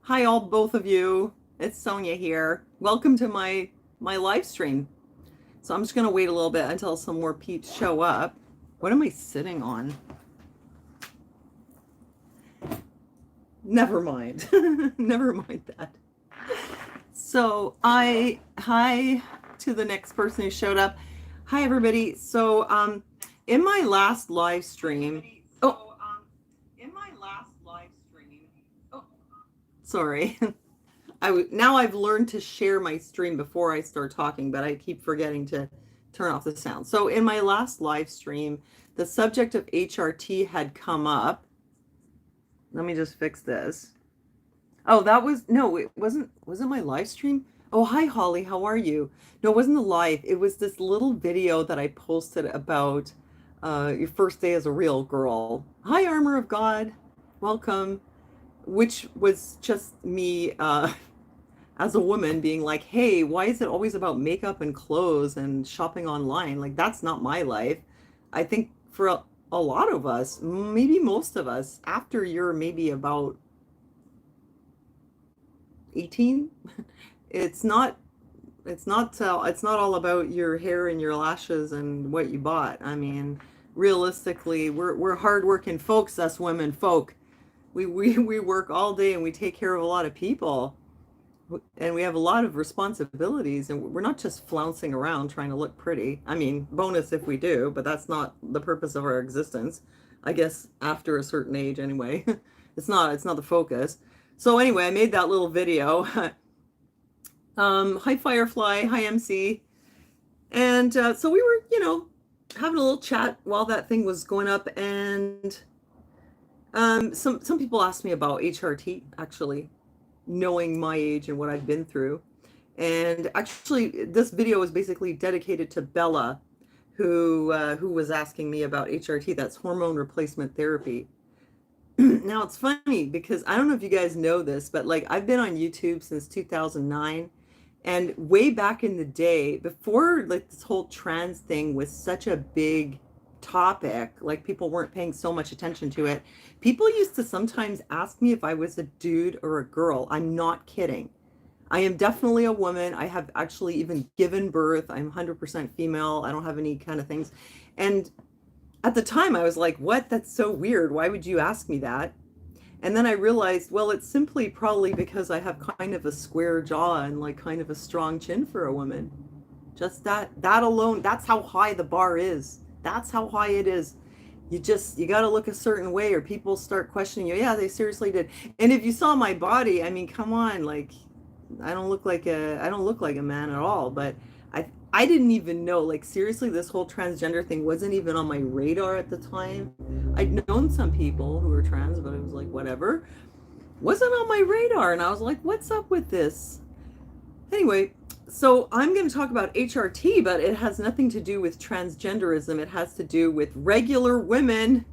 Hi, all both of you. It's Sonia here. Welcome to my live stream. So I'm just gonna wait a little bit until some more peeps show up. What am I sitting on? Never mind. Never mind that. So hi to the next person who showed up. Hi everybody. In my last live stream. Oh, sorry. Now I've learned to share my stream before I start talking, but I keep forgetting to turn off the sound. So in my last live stream, the subject of HRT had come up. Let me just fix this. Oh, that was no, it wasn't. Was it my live stream? Oh, hi Holly, how are you? No, it wasn't the live. It was this little video that I posted about your first day as a real girl. Hi, Armor of God, welcome. Which was just me as a woman being like, hey, why is it always about makeup and clothes and shopping online? Like, that's not my life. I think for a lot of us, maybe most of us, after you're maybe about 18, it's not it's not all about your hair and your lashes and what you bought. I mean, realistically, we're hardworking folks, us women folk. We work all day and we take care of a lot of people, and we have a lot of responsibilities, and we're not just flouncing around trying to look pretty. I mean, bonus if we do, but that's not the purpose of our existence. I guess after a certain age anyway. It's not the focus. So anyway, I made that little video. Hi Firefly, hi MC. And so we were, having a little chat while that thing was going up, and some people asked me about HRT, actually, knowing my age and what I've been through. And actually, this video is basically dedicated to Bella, who was asking me about HRT. That's hormone replacement therapy. Now it's funny because I don't know if you guys know this, but like I've been on YouTube since 2009, and way back in the day, before like this whole trans thing was such a big topic, like people weren't paying so much attention to it. People used to sometimes ask me if I was a dude or a girl. I'm not kidding. I am definitely a woman. I have actually even given birth. I'm 100% female. I don't have any kind of things. And at the time I was like, what? That's so weird. Why would you ask me that? And then I realized, well, it's simply probably because I have kind of a square jaw and like kind of a strong chin for a woman. Just that alone, that's how high the bar is. That's how high it is. You got to look a certain way or people start questioning you. Yeah, they seriously did. And if you saw my body, I mean, come on, like I don't look like a man at all, but I didn't even know, like seriously, this whole transgender thing wasn't even on my radar at the time. I'd known some people who were trans, but it was like whatever. Wasn't on my radar, and I was like, what's up with this? Anyway, so I'm going to talk about HRT, but it has nothing to do with transgenderism. It has to do with regular women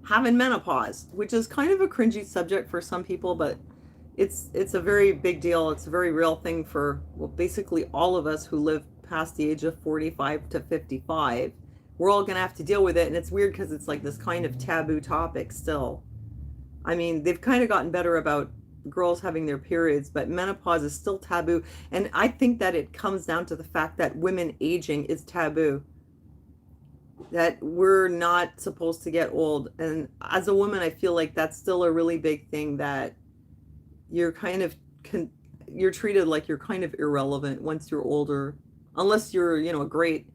having menopause, which is kind of a cringy subject for some people, but it's a very big deal. It's a very real thing for, well, basically all of us who live past the age of 45 to 55. We're all going to have to deal with it, and it's weird because it's like this kind of taboo topic still. I mean, they've kind of gotten better about girls having their periods, but menopause is still taboo. And I think that it comes down to the fact that women aging is taboo, that we're not supposed to get old. And as a woman, I feel like that's still a really big thing, that you're kind of you're treated like you're kind of irrelevant once you're older, unless you're, a great,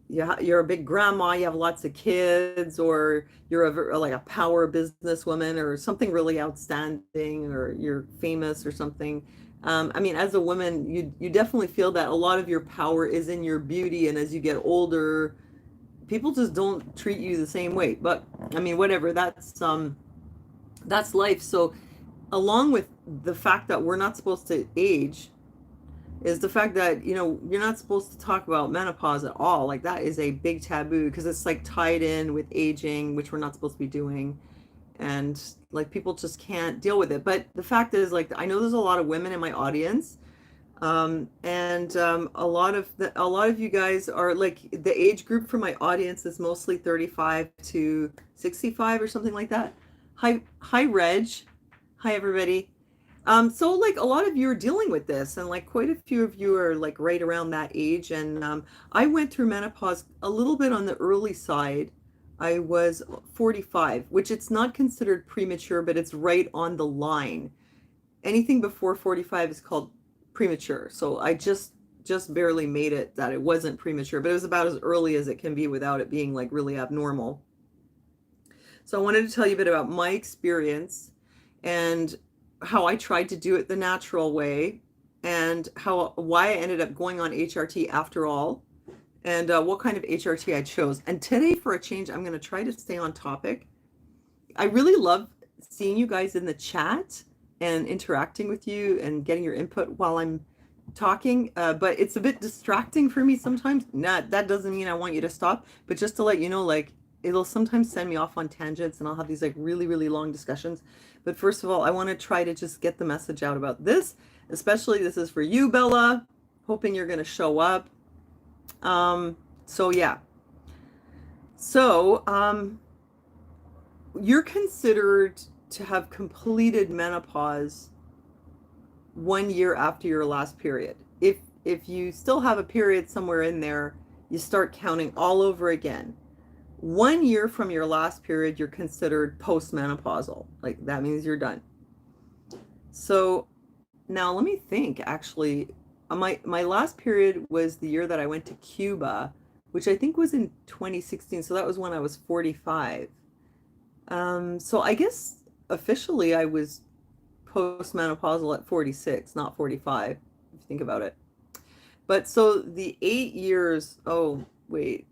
you're a big grandma, you have lots of kids, or you're like a power businesswoman or something really outstanding, or you're famous or something. I mean, as a woman, you definitely feel that a lot of your power is in your beauty, and as you get older, people just don't treat you the same way. But I mean, whatever, that's life. So along with the fact that we're not supposed to age is the fact that, you're not supposed to talk about menopause at all. Like, that is a big taboo because it's like tied in with aging, which we're not supposed to be doing. And like people just can't deal with it. But the fact is, like, I know there's a lot of women in my audience. A lot of you guys are like, the age group for my audience is mostly 35 to 65 or something like that. Hi Reg. Hi, everybody. So like a lot of you are dealing with this, and like quite a few of you are like right around that age. And I went through menopause a little bit on the early side. I was 45, which it's not considered premature, but it's right on the line. Anything before 45 is called premature. So I just barely made it that it wasn't premature, but it was about as early as it can be without it being like really abnormal. So I wanted to tell you a bit about my experience and how I tried to do it the natural way and how why I ended up going on HRT after all and what kind of HRT I chose. And today for a change, I'm going to try to stay on topic. I really love seeing you guys in the chat and interacting with you and getting your input while I'm talking, but it's a bit distracting for me sometimes. Not that doesn't mean I want you to stop, but just to let you know, like it'll sometimes send me off on tangents and I'll have these like really long discussions. But first of all, I want to try to just get the message out about this. Especially this is for you, Bella. Hoping you're going to show up. So yeah. So you're considered to have completed menopause 1 year after your last period. If you still have a period somewhere in there, you start counting all over again. 1 year from your last period, you're considered postmenopausal. Like that means you're done. So now let me think. Actually, my last period was the year that I went to Cuba, which I think was in 2016. So that was when I was 45. So I guess officially I was postmenopausal at 46, not 45, if you think about it. But so the 8 years, oh, wait.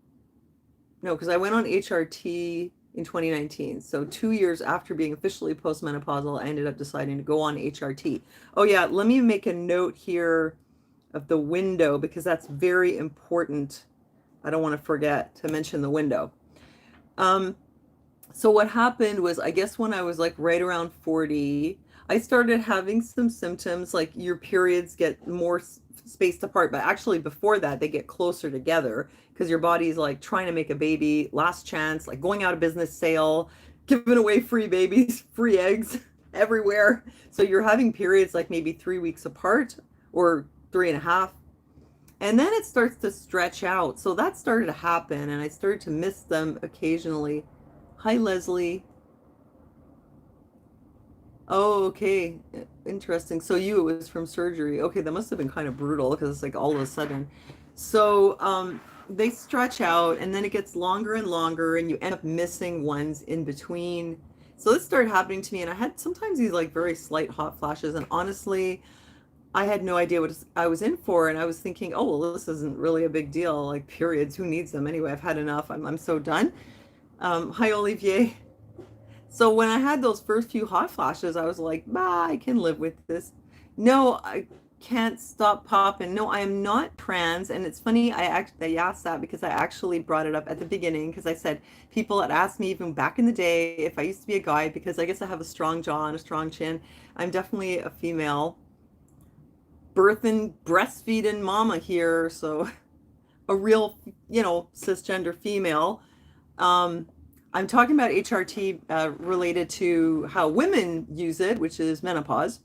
No, because I went on HRT in 2019. So 2 years after being officially postmenopausal, I ended up deciding to go on HRT. Oh yeah, let me make a note here of the window because that's very important. I don't want to forget to mention the window. So what happened was, I guess when I was like right around 40, I started having some symptoms like your periods get more spaced apart, but actually before that they get closer together because your body's like trying to make a baby, last chance, like going out of business, sale, giving away free babies, free eggs everywhere. So you're having periods like maybe 3 weeks apart or 3.5. And then it starts to stretch out. So that started to happen and I started to miss them occasionally. Hi, Leslie. Oh, okay. Interesting. So it was from surgery. Okay, that must have been kind of brutal because it's like all of a sudden. So they stretch out and then it gets longer and longer and you end up missing ones in between. So this started happening to me and I had sometimes these like very slight hot flashes and honestly, I had no idea what I was in for and I was thinking, oh, well, this isn't really a big deal. Like periods, who needs them anyway? I've had enough. I'm so done. Hi, Olivier. So when I had those first few hot flashes, I was like, bah, I can live with this. No, I can't stop popping. No, I am not trans. And it's funny, I asked that because I actually brought it up at the beginning because I said people had asked me even back in the day if I used to be a guy because I guess I have a strong jaw and a strong chin. I'm definitely a female. Birthing, breastfeeding mama here. So a real, cisgender female. I'm talking about HRT related to how women use it, which is menopause.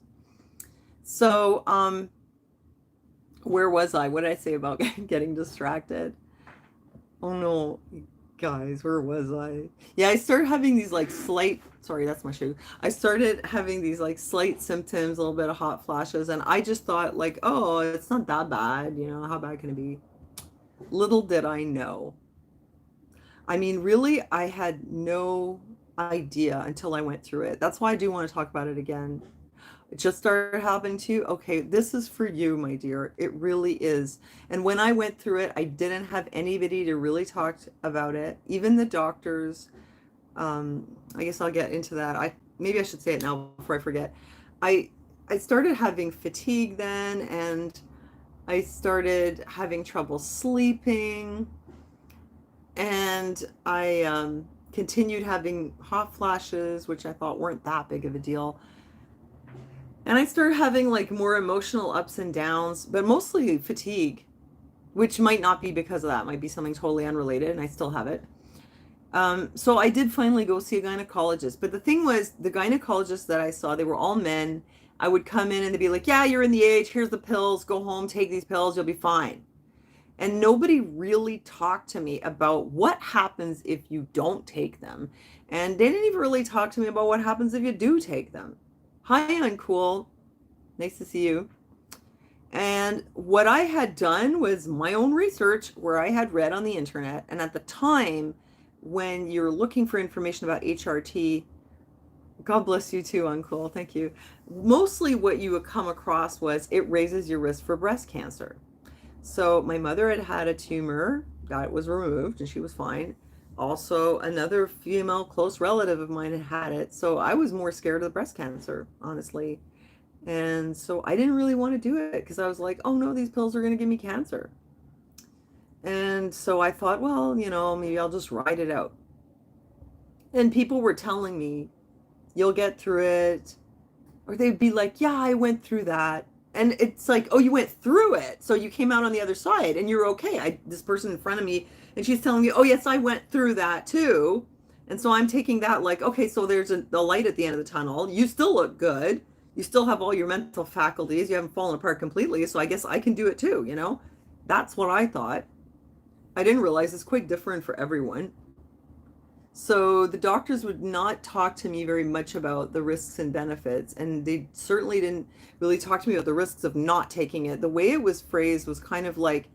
So, where was I? What did I say about getting distracted? Oh no, guys, where was I? Yeah, I started having these like sorry, that's my shoe. I started having these like slight symptoms, a little bit of hot flashes, and I just thought like, oh, it's not that bad, how bad can it be? Little did I know. I mean, really, I had no idea until I went through it. That's why I do want to talk about it again. It just started happening to you. Okay, this is for you, my dear. It really is. And when I went through it, I didn't have anybody to really talk about it. Even the doctors. I guess I'll get into that. Maybe I should say it now before I forget. I started having fatigue then, and I started having trouble sleeping. And I continued having hot flashes, which I thought weren't that big of a deal. And I started having like more emotional ups and downs, but mostly fatigue, which might not be because of that. It might be something totally unrelated, and I still have it. So I did finally go see a gynecologist. But the thing was, the gynecologists that I saw, they were all men. I would come in and they'd be like, yeah, you're in the age. Here's the pills. Go home, take these pills. You'll be fine. And nobody really talked to me about what happens if you don't take them. And they didn't even really talk to me about what happens if you do take them. Hi, Uncool. Nice to see you. And what I had done was my own research where I had read on the internet. And at the time, when you're looking for information about HRT, God bless you too, Uncle. Thank you. Mostly what you would come across was it raises your risk for breast cancer. So my mother had had a tumor that was removed and she was fine. Also, another female close relative of mine had it. So I was more scared of the breast cancer, honestly. And so I didn't really want to do it because I was like, oh no, these pills are going to give me cancer. And so I thought, well, maybe I'll just ride it out. And people were telling me, you'll get through it. Or they'd be like, yeah, I went through that. And it's like, oh, you went through it. So you came out on the other side and you're okay. This person in front of me, and she's telling me, oh, yes, I went through that too. And so I'm taking that like, okay, so there's the light at the end of the tunnel. You still look good. You still have all your mental faculties. You haven't fallen apart completely. So I guess I can do it too, That's what I thought. I didn't realize it's quite different for everyone. So the doctors would not talk to me very much about the risks and benefits, and they certainly didn't really talk to me about the risks of not taking it. The way it was phrased was kind of like,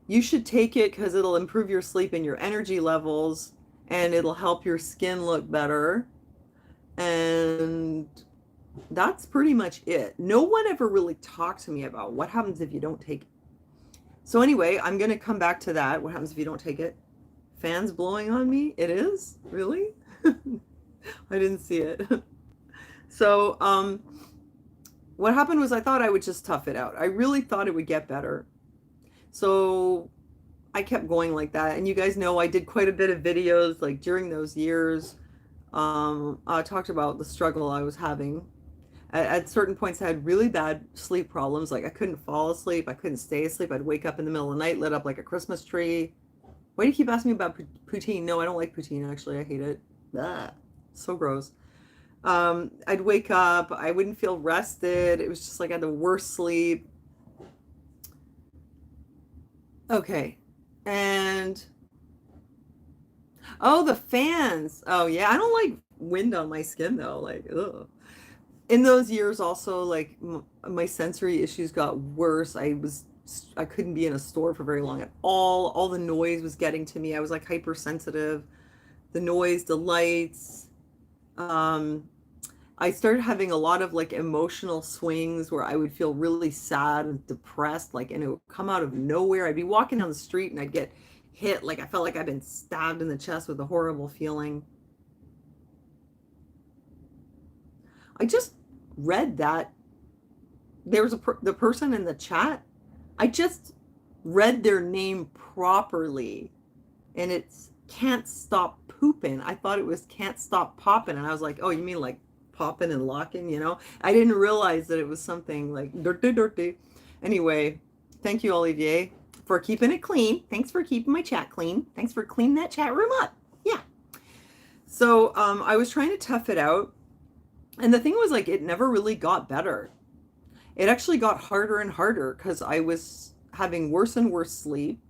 you should take it because it'll improve your sleep and your energy levels, and it'll help your skin look better. And that's pretty much it. No one ever really talked to me about what happens if you don't take it. So anyway, I'm going to come back to that. What happens if you don't take it? Fans blowing on me? It is? Really? I didn't see it. So what happened was I thought I would just tough it out. I really thought it would get better. So I kept going like that. And you guys know I did quite a bit of videos like during those years. I talked about the struggle I was having. At certain points, I had really bad sleep problems. Like I couldn't fall asleep. I couldn't stay asleep. I'd wake up in the middle of the night, lit up like a Christmas tree. Why do you keep asking me about poutine? No, I don't like poutine, actually. I hate it. Blah. So gross. I'd wake up. I wouldn't feel rested. It was just like I had the worst sleep. Okay. And, oh, the fans. Oh, yeah. I don't like wind on my skin, though. Like, ugh. In those years also, like my sensory issues got worse. I couldn't be in a store for very long at all the noise was getting to me. I was like hypersensitive. The noise, the lights. I started having a lot of like emotional swings where I would feel really sad and depressed, like, and it would come out of nowhere. I'd be walking down the street and I'd get hit, like I felt like I'd been stabbed in the chest with a horrible feeling. I just read that there was the person in the chat. I just read their name properly, and it's can't stop pooping. I thought it was can't stop popping, and I was like, oh, you mean like popping and locking? I didn't realize that it was something like dirty. Anyway, thank you, Olivier, for keeping it clean. Thanks for keeping my chat clean. Thanks for cleaning that chat room up. Yeah. So I was trying to tough it out. And the thing was, like, it never really got better. It actually got harder and harder because I was having worse and worse sleep,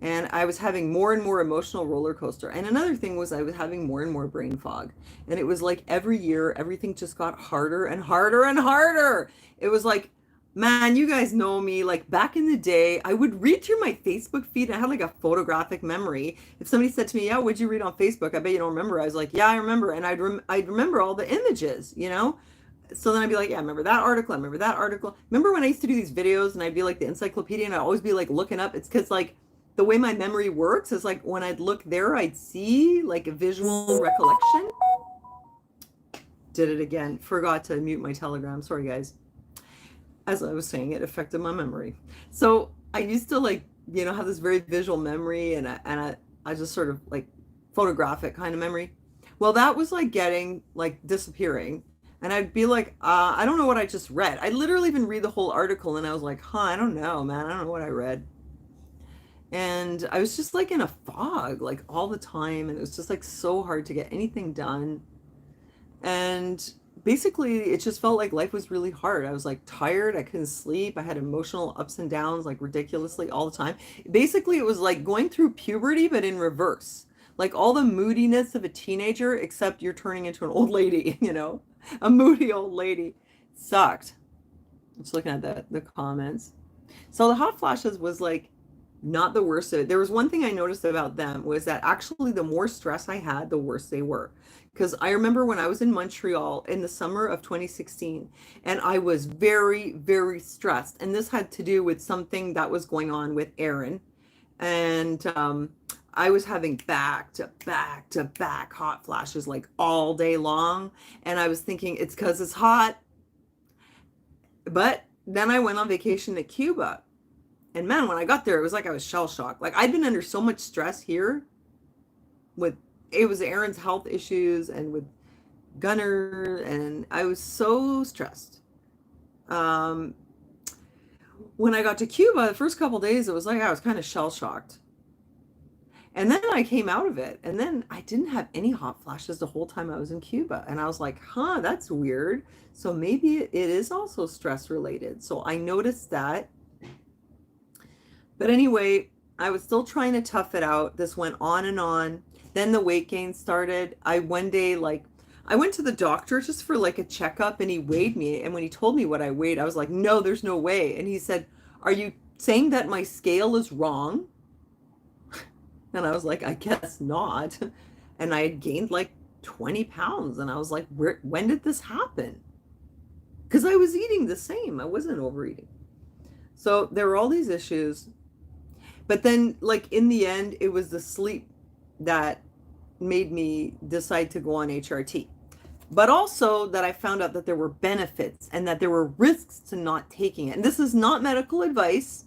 and I was having more and more emotional roller coaster. And another thing was I was having more and more brain fog. And it was like every year, everything just got harder and harder and harder. It was like, man, you guys know me. Like back in the day, I would read through my Facebook feed. And I had like a photographic memory. If somebody said to me, yeah, what'd you read on Facebook? I bet you don't remember. I was like, yeah, I remember. And I'd remember all the images, So then I'd be like, yeah, I remember that article. I remember that article. Remember when I used to do these videos and I'd be like the encyclopedia and I'd always be like looking up. It's because like the way my memory works is like when I'd look there, I'd see like a visual recollection. Did it again. Forgot to mute my Telegram. Sorry, guys. As I was saying, it affected my memory. So I used to like, have this very visual memory and I just sort of like photographic kind of memory. Well, that was like getting like disappearing. And I'd be like, I don't know what I just read. I literally even read the whole article and I was like, I don't know, man. I don't know what I read. And I was just like in a fog, like all the time. And it was just like so hard to get anything done. And basically, it just felt like life was really hard. I was like tired. I couldn't sleep. I had emotional ups and downs like ridiculously all the time. Basically, it was like going through puberty, but in reverse. Like all the moodiness of a teenager, except you're turning into an old lady, a moody old lady. Sucked. Just looking at the comments. So the hot flashes was like not the worst of it. There was one thing I noticed about them was that actually the more stress I had, the worse they were. Because I remember when I was in Montreal in the summer of 2016, and I was very, very stressed. And this had to do with something that was going on with Aaron. And I was having back to back to back hot flashes like all day long. And I was thinking it's because it's hot. But then I went on vacation to Cuba. And man, when I got there, it was like I was shell shocked. Like I'd been under so much stress here with it was Aaron's health issues and with Gunner, and I was so stressed. Um, when I got to Cuba, the first couple days, it was like I was kind of shell shocked. And then I came out of it, and then I didn't have any hot flashes the whole time I was in Cuba. And I was like, huh, that's weird. So maybe it is also stress related. So I noticed that. But anyway, I was still trying to tough it out. This went on and on. Then the weight gain started. I went to the doctor just for like a checkup, and he weighed me. And when he told me what I weighed, I was like, no, there's no way. And he said, are you saying that my scale is wrong? And I was like, I guess not. And I had gained like 20 pounds. And I was like, when did this happen? Because I was eating the same. I wasn't overeating. So there were all these issues. But then, like, in the end, it was the sleep that made me decide to go on HRT. But also that I found out that there were benefits and that there were risks to not taking it. And this is not medical advice.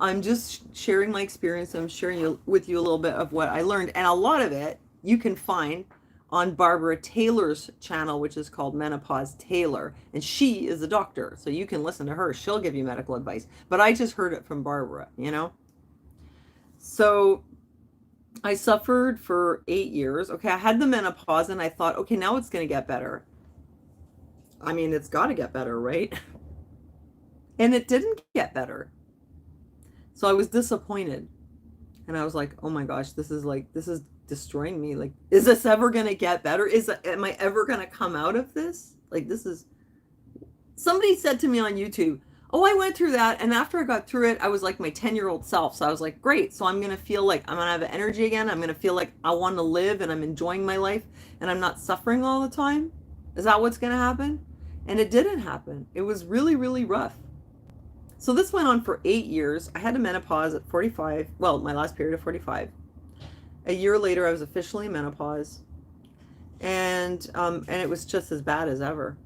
I'm just sharing my experience. I'm sharing with you a little bit of what I learned. And a lot of it you can find on Barbara Taylor's channel, which is called Menopause Taylor. And she is a doctor, so you can listen to her. She'll give you medical advice. But I just heard it from Barbara, So I suffered for 8 years. Okay, I had the menopause, and I thought, okay, now it's going to get better. I mean, it's got to get better, right? And it didn't get better. So I was disappointed. And I was like, oh my gosh, this is destroying me. Like, is this ever going to get better? Am I ever going to come out of this? Like, somebody said to me on YouTube, oh, I went through that. And after I got through it, I was like my 10-year-old self. So I was like, great. So I'm going to feel like I'm going to have energy again. I'm going to feel like I want to live and I'm enjoying my life and I'm not suffering all the time. Is that what's going to happen? And it didn't happen. It was really, really rough. So this went on for 8 years. I had a menopause at 45. Well, my last period of 45. A year later, I was officially in menopause, and it was just as bad as ever.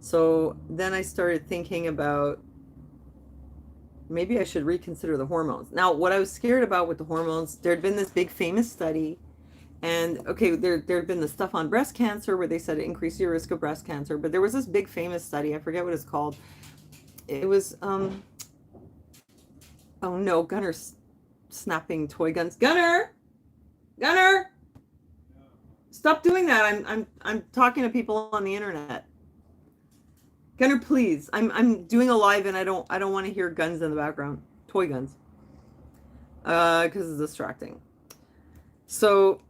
So then I started thinking about maybe I should reconsider the hormones. Now, what I was scared about with the hormones, there had been this big famous study, and okay, there had been the stuff on breast cancer where they said it increased your risk of breast cancer, but there was this big famous study, I forget what it's called. It was oh no, Gunner's snapping toy guns. Gunner, stop doing that. I'm talking to people on the internet. Gunner, please. I'm doing a live and I don't want to hear guns in the background. Toy guns. Because it's distracting. So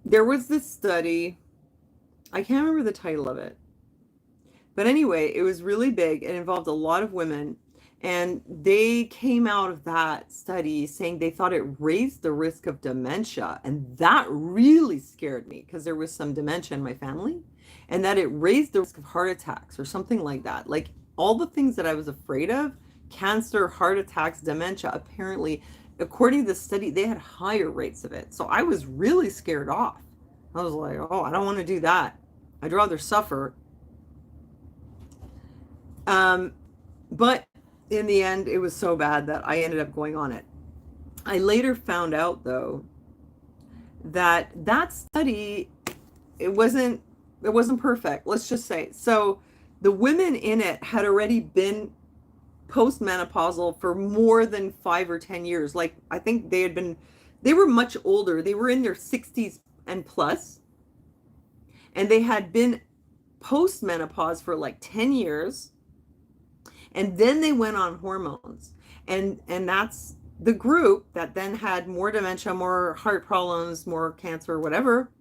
there was this study. I can't remember the title of it. But anyway, it was really big. It involved a lot of women. And they came out of that study saying they thought it raised the risk of dementia. And that really scared me because there was some dementia in my family. And that it raised the risk of heart attacks or something like that. Like all the things that I was afraid of, cancer, heart attacks, dementia, apparently, according to the study, they had higher rates of it. So I was really scared off. I was like, oh, I don't want to do that. I'd rather suffer. But in the end, it was so bad that I ended up going on it. I later found out, though, that study, it wasn't perfect, let's just say. So the women in it had already been postmenopausal for more than 5 or 10 years. Like, I think they were much older. They were in their 60s and plus, and they had been postmenopause for like 10 years, and then they went on hormones. And that's the group that then had more dementia, more heart problems, more cancer, whatever.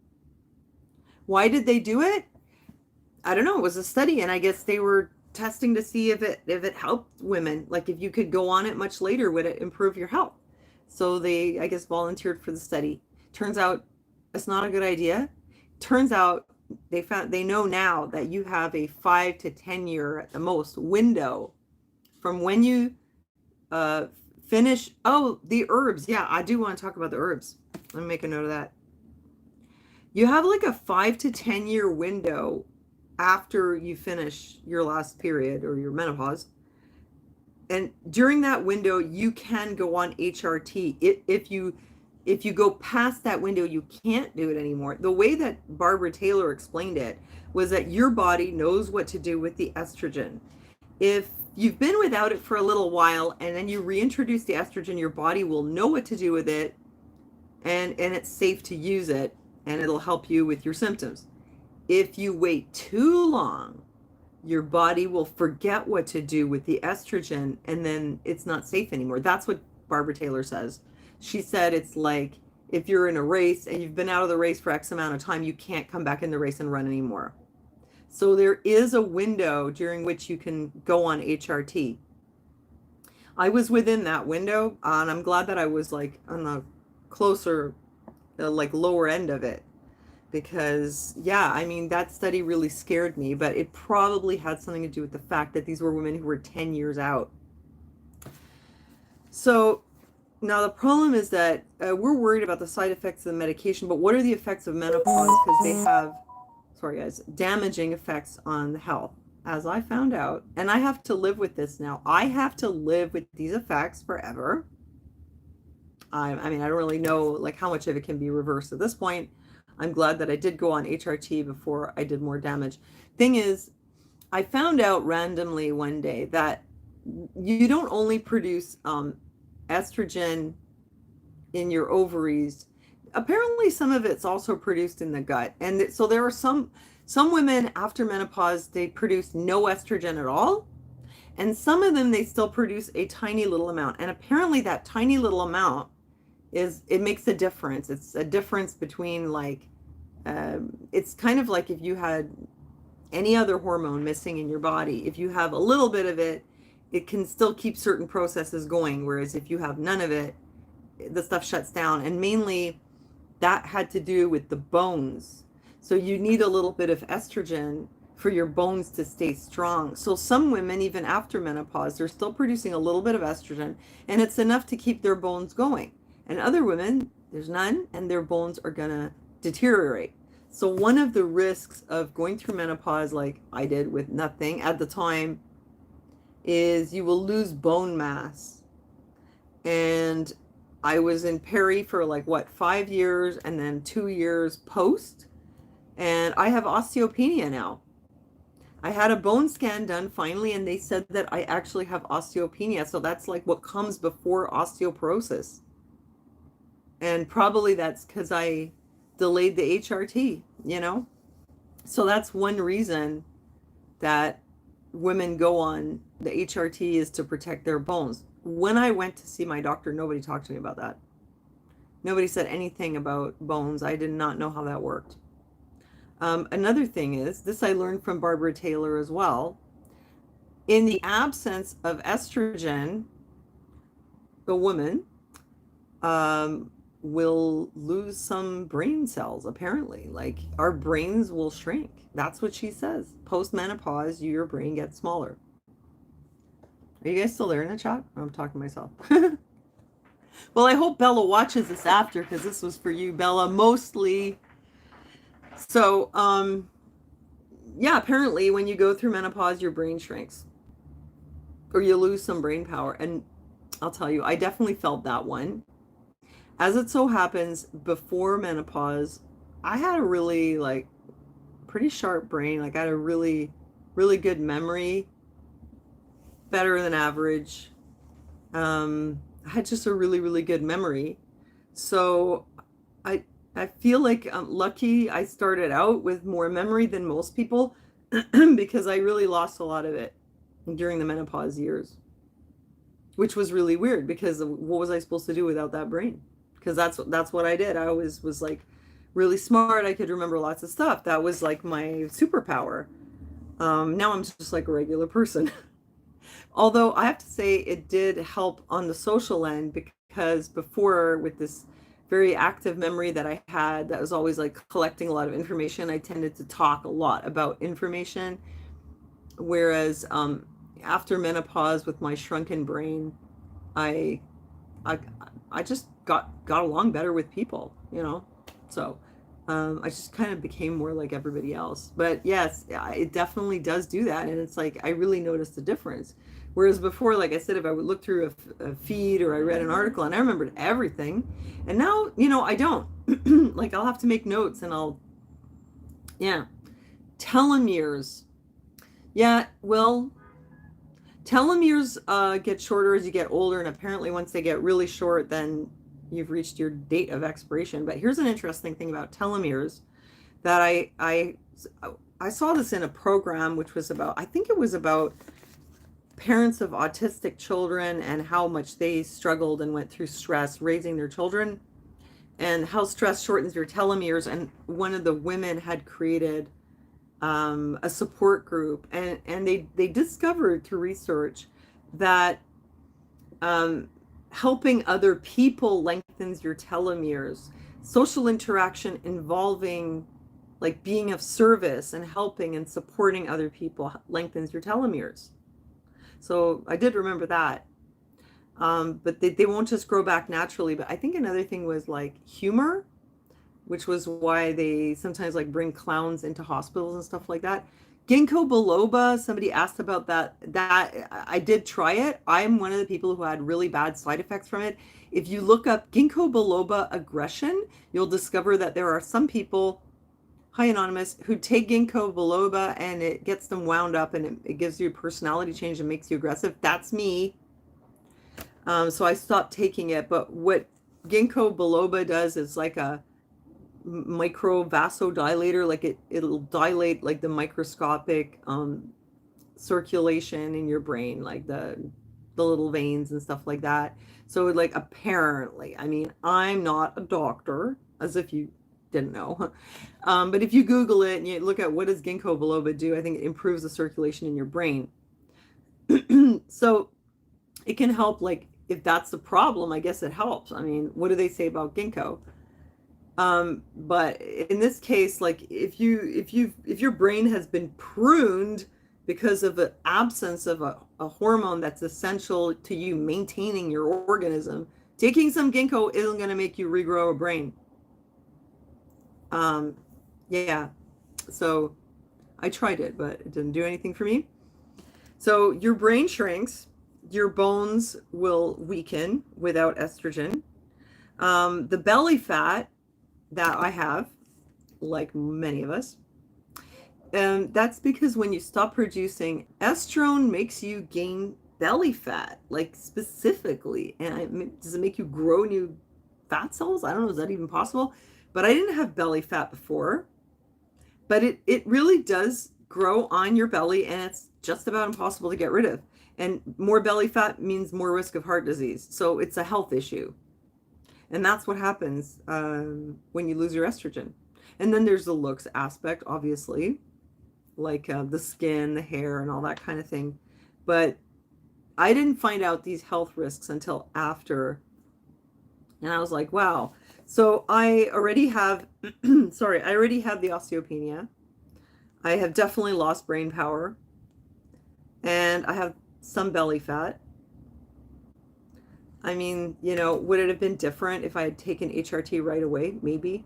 Why did they do it? I don't know. It was a study, and I guess they were testing to see if it helped women. Like, if you could go on it much later, would it improve your health? So they, I guess, volunteered for the study. Turns out it's not a good idea. Turns out they know now that you have a 5 to 10 year at the most window from when you finish. Oh, the herbs. Yeah, I do want to talk about the herbs. Let me make a note of that. You have like a 5 to 10 year window after you finish your last period or your menopause. And during that window, you can go on HRT. If you go past that window, you can't do it anymore. The way that Barbara Taylor explained it was that your body knows what to do with the estrogen. If you've been without it for a little while and then you reintroduce the estrogen, your body will know what to do with it, and it's safe to use it, and it'll help you with your symptoms. If you wait too long, your body will forget what to do with the estrogen, and then it's not safe anymore. That's what Barbara Taylor says. She said it's like if you're in a race and you've been out of the race for X amount of time, you can't come back in the race and run anymore. So there is a window during which you can go on HRT. I was within that window, and I'm glad that I was like on the closer, like lower end of it. Because, yeah, I mean, that study really scared me, but it probably had something to do with the fact that these were women who were 10 years out. So now the problem is that we're worried about the side effects of the medication, but what are the effects of menopause? Because they have, sorry guys, damaging effects on the health, as I found out. And I have to live with this now. I have to live with these effects forever. I mean, I don't really know like how much of it can be reversed at this point. I'm glad that I did go on HRT before I did more damage. Thing is, I found out randomly one day that you don't only produce estrogen in your ovaries. Apparently, some of it's also produced in the gut. And so there are some women after menopause, they produce no estrogen at all. And some of them, they still produce a tiny little amount. And apparently that tiny little amount it makes a difference. It's a difference between like, it's kind of like if you had any other hormone missing in your body. If you have a little bit of it, it can still keep certain processes going. Whereas if you have none of it, the stuff shuts down. And mainly that had to do with the bones. So you need a little bit of estrogen for your bones to stay strong. So some women, even after menopause, they're still producing a little bit of estrogen, and it's enough to keep their bones going. And other women, there's none, and their bones are gonna deteriorate. So one of the risks of going through menopause, like I did with nothing at the time, is you will lose bone mass. And I was in peri for like, what, 5 years, and then 2 years post. And I have osteopenia now. I had a bone scan done finally, and they said that I actually have osteopenia. So that's like what comes before osteoporosis. And probably that's because I delayed the HRT, you know? So that's one reason that women go on the HRT, is to protect their bones. When I went to see my doctor, nobody talked to me about that. Nobody said anything about bones. I did not know how that worked. Another thing is, this I learned from Barbara Taylor as well. In the absence of estrogen, the woman will lose some brain cells, apparently. Like, our brains will shrink. That's what she says. Post-menopause, your brain gets smaller. Are you guys still there in the chat? I'm talking to myself. Well, I hope Bella watches this after, because this was for you, Bella, mostly. So, yeah, apparently when you go through menopause, your brain shrinks. Or you lose some brain power. And I'll tell you, I definitely felt that one. As it so happens, before menopause, I had a really, like, pretty sharp brain. Like, I had a really, really good memory. better than average. I had just a really, really good memory. So I I feel like I'm lucky I started out with more memory than most people because I really lost a lot of it during the menopause years, which was really weird because what was I supposed to do without that brain? Because that's what I did. I always was like really smart. I could remember lots of stuff. That was like my superpower. Now I'm just like a regular person. Although I have to say it did help on the social end because before, with this very active memory that I had that was always like collecting a lot of information, I tended to talk a lot about information. Whereas after menopause with my shrunken brain, I I I just got along better with people, you know. So I just kind of became more like everybody else. But yes, it definitely does do that, and it's like I really noticed the difference. Whereas before, like I said, if I would look through a feed or I read an article and I remembered everything, and now I don't. Like I'll have to make notes, and yeah, telomeres. Yeah, well, telomeres get shorter as you get older, and apparently once they get really short, then you've reached your date of expiration. But here's an interesting thing about telomeres that I saw this in a program which was about, I think it was about parents of autistic children and how much they struggled and went through stress raising their children and how stress shortens your telomeres. And one of the women had created a support group, and they discovered through research that helping other people lengthens your telomeres. Social interaction involving like being of service and helping and supporting other people lengthens your telomeres. So I did remember that. But they won't just grow back naturally. But I think another thing was like humor, which was why they sometimes like bring clowns into hospitals and stuff like that. Ginkgo biloba, somebody asked about that. That I did try it. I'm one of the people who had really bad side effects from it. If you look up ginkgo biloba aggression, you'll discover that there are some people, hi anonymous, who take ginkgo biloba and it gets them wound up and it gives you a personality change and makes you aggressive. That's me. So I stopped taking it. But what ginkgo biloba does is like a micro vasodilator, like it'll dilate like the microscopic circulation in your brain, like the little veins and stuff like that. So like apparently, I mean, I'm not a doctor, as if you didn't know. But if you Google it and you look at what does ginkgo biloba do, I think it improves the circulation in your brain. So it can help, like if that's the problem, I guess it helps. I mean, what do they say about ginkgo? But in this case, like if your brain has been pruned because of the absence of a hormone that's essential to you maintaining your organism, taking some ginkgo isn't going to make you regrow a brain. Yeah. So I tried it, but it didn't do anything for me. So your brain shrinks, your bones will weaken without estrogen. The belly fat that I have, like many of us, that's because when you stop producing estrone, makes you gain belly fat, like specifically. And does it make you grow new fat cells? I don't know, is that even possible? But I didn't have belly fat before, but it really does grow on your belly, and it's just about impossible to get rid of. And more belly fat means more risk of heart disease. So it's a health issue. And that's what happens when you lose your estrogen. And then there's the looks aspect, obviously, like the skin, the hair, and all that kind of thing. But I didn't find out these health risks until after. And I was like, wow. So I already have, sorry, I already have the osteopenia. I have definitely lost brain power. And I have some belly fat. I mean, would it have been different if I had taken HRT right away? Maybe.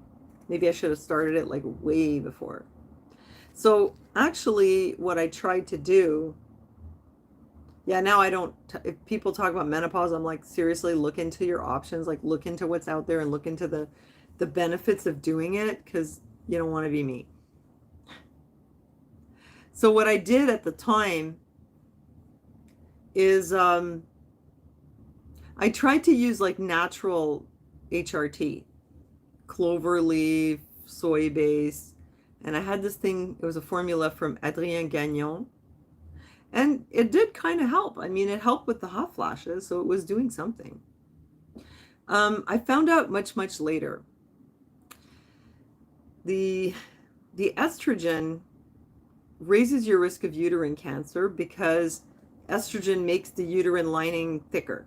Maybe I should have started it like way before. So actually what I tried to do, yeah, now I don't, if people talk about menopause, I'm like, seriously, look into your options, like look into what's out there and look into the benefits of doing it, because you don't want to be me. So what I did at the time is I tried to use like natural HRT, clover leaf, soy base, and I had this thing, it was a formula from Adrien Gagnon, and it did kind of help. I mean, it helped with the hot flashes, so it was doing something. I found out much later the estrogen raises your risk of uterine cancer because estrogen makes the uterine lining thicker.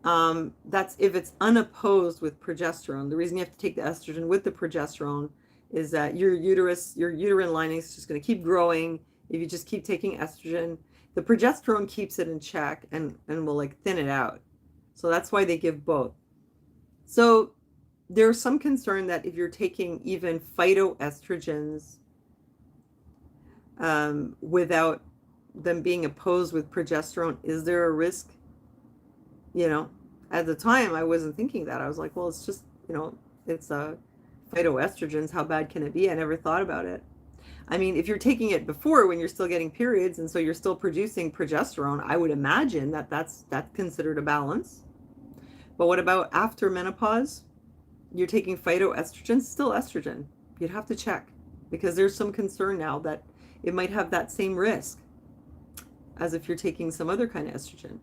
That's if it's unopposed with progesterone. The reason you have to take the estrogen with the progesterone is that your uterine lining is just going to keep growing if you just keep taking estrogen. The progesterone keeps it in check and will like thin it out. So that's why they give both. So there's some concern that if you're taking even phytoestrogens without them being opposed with progesterone, is there a risk? You know, at the time I wasn't thinking that. I was like, well, it's just, it's phytoestrogens. How bad can it be? I never thought about it. I mean, if you're taking it before when you're still getting periods and so you're still producing progesterone, I would imagine that that's considered a balance. But what about after menopause? You're taking phytoestrogens, still estrogen. You'd have to check because there's some concern now that it might have that same risk as if you're taking some other kind of estrogen.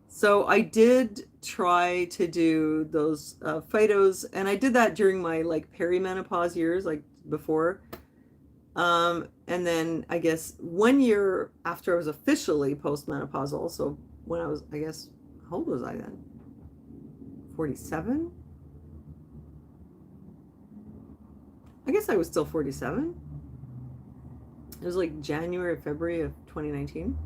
So I did try to do those phytos, and I did that during my like perimenopause years, like before. And then I guess 1 year after I was officially postmenopausal, so when I was, I guess, how old was I then? 47? I guess I was still 47. It was like January or February of 2019.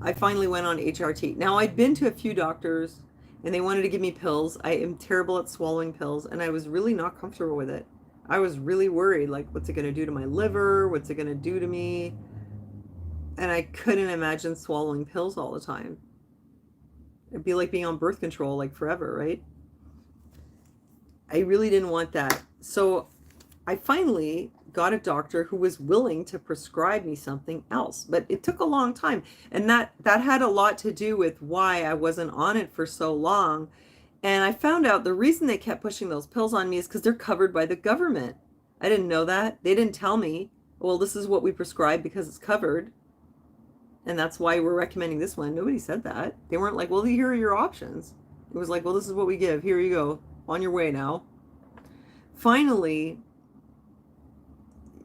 I finally went on HRT. Now, I'd been to a few doctors and they wanted to give me pills. I am terrible at swallowing pills and I was really not comfortable with it. I was really worried, like, what's it going to do to my liver? What's it going to do to me? And I couldn't imagine swallowing pills all the time. It'd be like being on birth control, like forever, right? I really didn't want that. So I finally got a doctor who was willing to prescribe me something else, but it took a long time. And that had a lot to do with why I wasn't on it for so long. And I found out the reason they kept pushing those pills on me is because they're covered by the government. I didn't know that. They didn't tell me, well, this is what we prescribe because it's covered. And that's why we're recommending this one. Nobody said that. They weren't like, well, here are your options. It was like, well, this is what we give. Here you go. On your way now. Finally,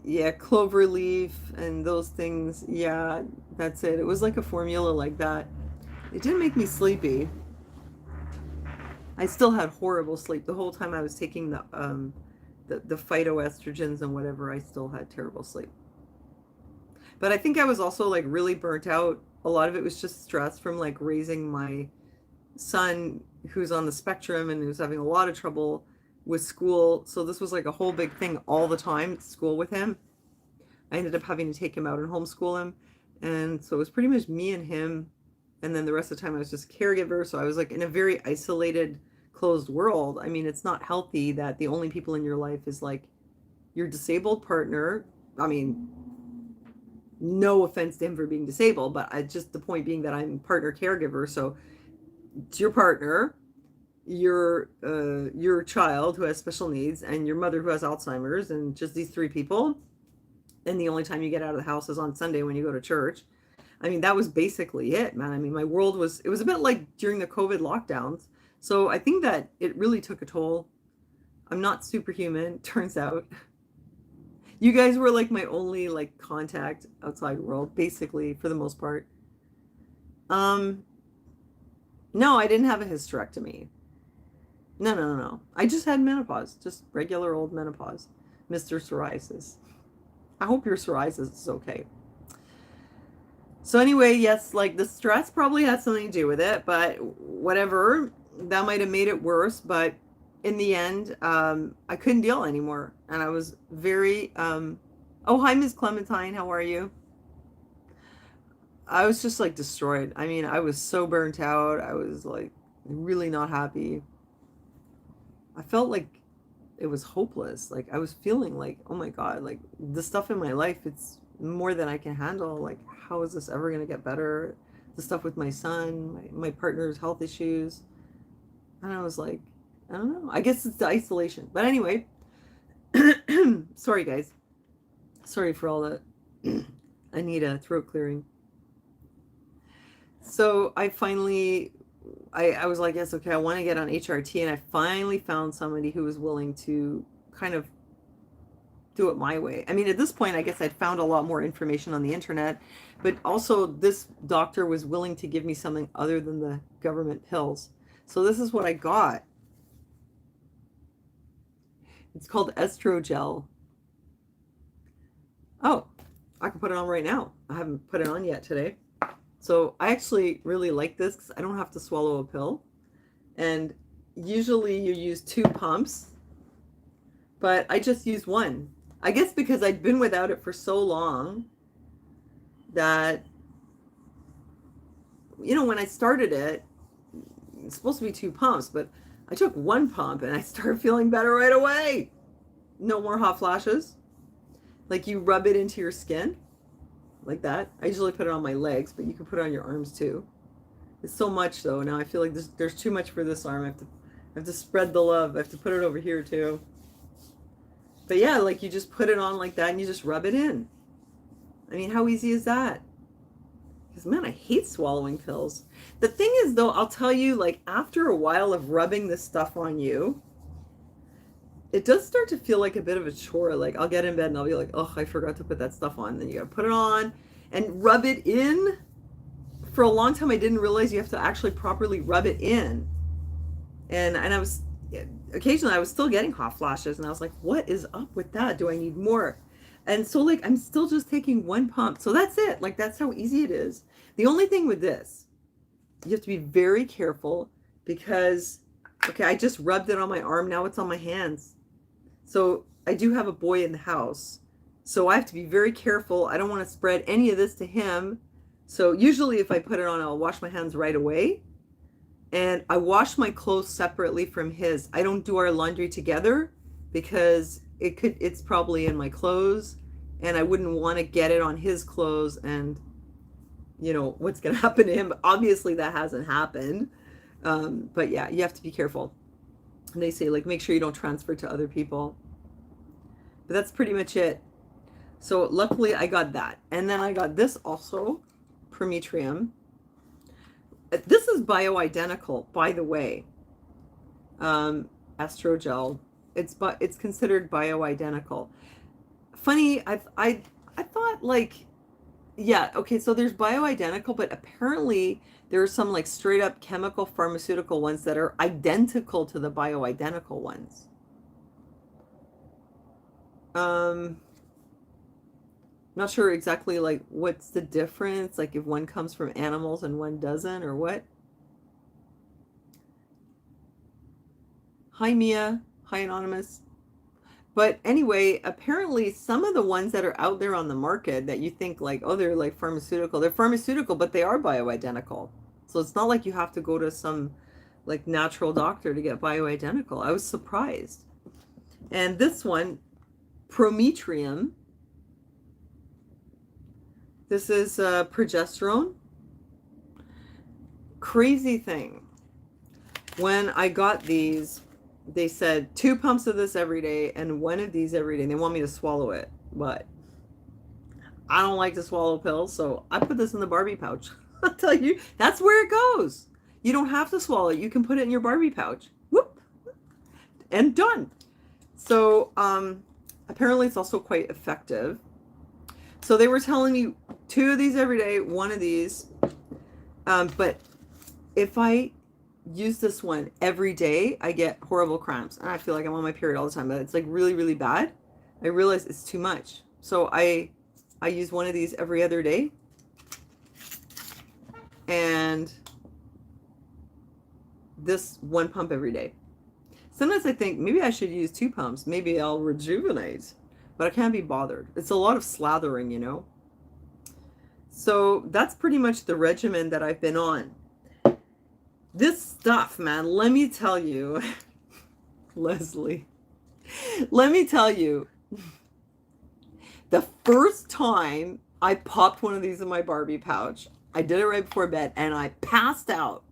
yeah, clover leaf and those things. Yeah, that's it. It was like a formula like that. It didn't make me sleepy. I still had horrible sleep the whole time I was taking the phytoestrogens and whatever. I still had terrible sleep. But I think I was also like really burnt out. A lot of it was just stress from like raising my son who's on the spectrum and who's having a lot of trouble with school. So this was like a whole big thing all the time at school with him. I ended up having to take him out and homeschool him. And so it was pretty much me and him. And then the rest of the time I was just caregiver. So I was like in a very isolated, closed world. I mean, it's not healthy that the only people in your life is like your disabled partner. I mean, no offense to him for being disabled, but just the point being that I'm partner caregiver. So it's your partner, your child who has special needs, and your mother who has Alzheimer's, and just these three people. And the only time you get out of the house is on Sunday when you go to church. I mean, that was basically it, man. I mean, my world was, it was a bit like during the COVID lockdowns. So I think that it really took a toll. I'm not superhuman, turns out. You guys were like my only like contact outside world, basically, for the most part. No, I didn't have a hysterectomy. No. I just had menopause, just regular old menopause. Mr. Psoriasis. I hope your psoriasis is okay. So anyway, yes, like the stress probably had something to do with it, but whatever, that might have made it worse. But in the end, I couldn't deal anymore. And I was very, oh, hi, Miss Clementine. How are you? I was just like destroyed. I mean, I was so burnt out. I was like really not happy. I felt like it was hopeless. Like I was feeling like, oh my God, like the stuff in my life, it's more than I can handle. Like, how is this ever going to get better? The stuff with my son, my partner's health issues. And I was like, I don't know. I guess it's the isolation. But anyway, sorry, guys. Sorry for all that. I need a throat clearing. So I finally, I was like, yes, okay, I want to get on HRT. And I finally found somebody who was willing to kind of do it my way. I mean, at this point, I guess I'd found a lot more information on the internet, but also this doctor was willing to give me something other than the government pills. So this is what I got. It's called estrogel. Oh, I can put it on right now. I haven't put it on yet today. So I actually really like this because I don't have to swallow a pill. And usually you use 2 pumps, but I just use 1. I guess because I'd been without it for so long that, you know, when I started it, it's supposed to be 2 pumps, but I took 1 pump and I started feeling better right away. No more hot flashes. Like, you rub it into your skin like that. I usually put it on my legs, but you can put it on your arms too. It's so much though. Now I feel like there's too much for this arm. I have to spread the love. I have to put it over here too. But yeah, like, you just put it on like that and you just rub it in. I mean, how easy is that? Because, man, I hate swallowing pills. The thing is, though, I'll tell you, like, after a while of rubbing this stuff on you, it does start to feel like a bit of a chore. Like, I'll get in bed and I'll be like, oh, I forgot to put that stuff on. Then you gotta put it on and rub it in. For a long time, I didn't realize you have to actually properly rub it in. And I was, occasionally I was still getting hot flashes and I was like, what is up with that? Do I need more? And so, like, I'm still just taking 1 pump. So that's it. Like, that's how easy it is. The only thing with this, you have to be very careful because, okay, I just rubbed it on my arm. Now it's on my hands. So I do have a boy in the house. So I have to be very careful. I don't want to spread any of this to him. So usually if I put it on, I'll wash my hands right away. And I wash my clothes separately from his. I don't do our laundry together because it's probably in my clothes and I wouldn't want to get it on his clothes and, you know, what's going to happen to him. Obviously that hasn't happened. But yeah, you have to be careful. And they say, like, make sure you don't transfer to other people. But that's pretty much it. So luckily I got that. And then I got this also, Prometrium. This is bioidentical, by the way. Estrogel. It's considered bioidentical. Funny, I thought, like, yeah, okay, so there's bioidentical, but apparently there are some, like, straight up chemical pharmaceutical ones that are identical to the bioidentical ones. Not sure exactly, like, what's the difference, like, if one comes from animals and one doesn't, or what. Hi, Mia. Hi, Anonymous. But anyway, apparently some of the ones that are out there on the market that you think, like, oh, they're like pharmaceutical. They're pharmaceutical, but they are bioidentical. So it's not like you have to go to some, like, natural doctor to get bioidentical. I was surprised. And this one, Prometrium. This is progesterone. Crazy thing. When I got these, they said 2 pumps of this every day and 1 of these every day. And they want me to swallow it, but I don't like to swallow pills, so I put this in the Barbie pouch. I'll tell you, that's where it goes. You don't have to swallow it. You can put it in your Barbie pouch. Whoop, and done. So apparently it's also quite effective. So they were telling me 2 of these every day, 1 of these. But if I use this one every day, I get horrible cramps. And I feel like I'm on my period all the time. But it's, like, really, really bad. I realize it's too much. So I use 1 of these every other day. And this 1 pump every day. Sometimes I think maybe I should use 2 pumps. Maybe I'll rejuvenate. But I can't be bothered. It's a lot of slathering, you know. So that's pretty much the regimen that I've been on. This stuff, man, let me tell you, Leslie, let me tell you, The first time I popped one of these in my Barbie pouch, I did it right before bed and I passed out.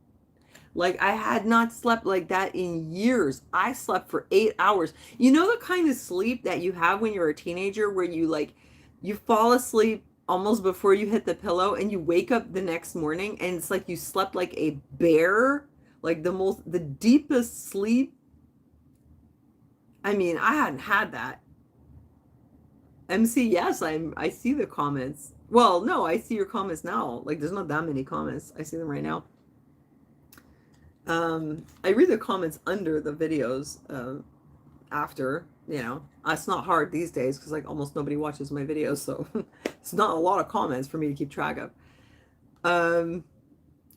Like I had not slept like that in years. I slept for 8 hours. You know the kind of sleep that you have when you're a teenager where you fall asleep almost before you hit the pillow and you wake up the next morning and it's like you slept like a bear, like the deepest sleep. I mean, I hadn't had that. MC, yes, I see the comments. Well, no, I see your comments now. Like there's not that many comments. I see them right now. I read the comments under the videos after, it's not hard these days because like almost nobody watches my videos, so it's not a lot of comments for me to keep track of.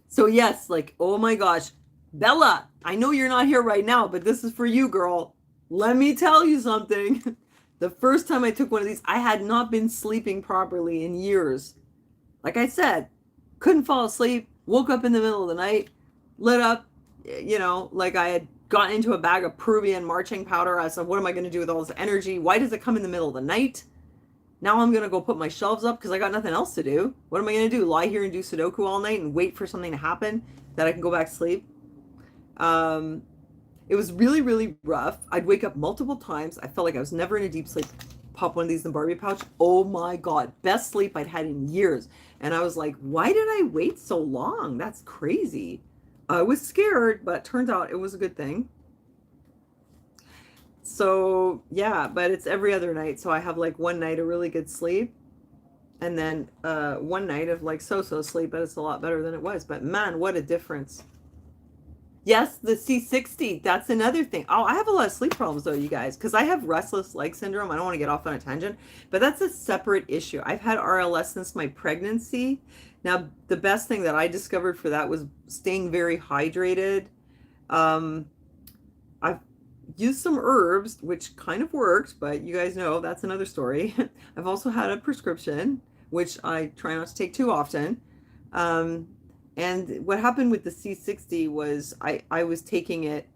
So yes, like, oh my gosh, Bella, I know you're not here right now, but this is for you, girl. Let me tell you something. The first time I took one of these, I had not been sleeping properly in years. Like I said, couldn't fall asleep, woke up in the middle of the night, lit up, like I had gotten into a bag of Peruvian marching powder. I said, what am I going to do with all this energy? Why does it come in the middle of the night? Now I'm going to go put my shelves up because I got nothing else to do. What am I going to do? Lie here and do Sudoku all night and wait for something to happen that I can go back to sleep? It was really, really rough. I'd wake up multiple times. I felt like I was never in a deep sleep. Pop one of these in the Barbie pouch. Oh my God. Best sleep I'd had in years. And I was like, why did I wait so long? That's crazy. I was scared, but turns out it was a good thing. So yeah, but it's every other night. So I have like one night of really good sleep and then one night of like so-so sleep, but it's a lot better than it was. But man, what a difference. Yes, the C60, that's another thing. Oh, I have a lot of sleep problems though, you guys, because I have restless leg syndrome. I don't want to get off on a tangent, but that's a separate issue. I've had RLS since my pregnancy. Now, the best thing that I discovered for that was staying very hydrated. I've used some herbs, which kind of worked, but you guys know that's another story. I've also had a prescription, which I try not to take too often. And what happened with the C60 was I was taking it.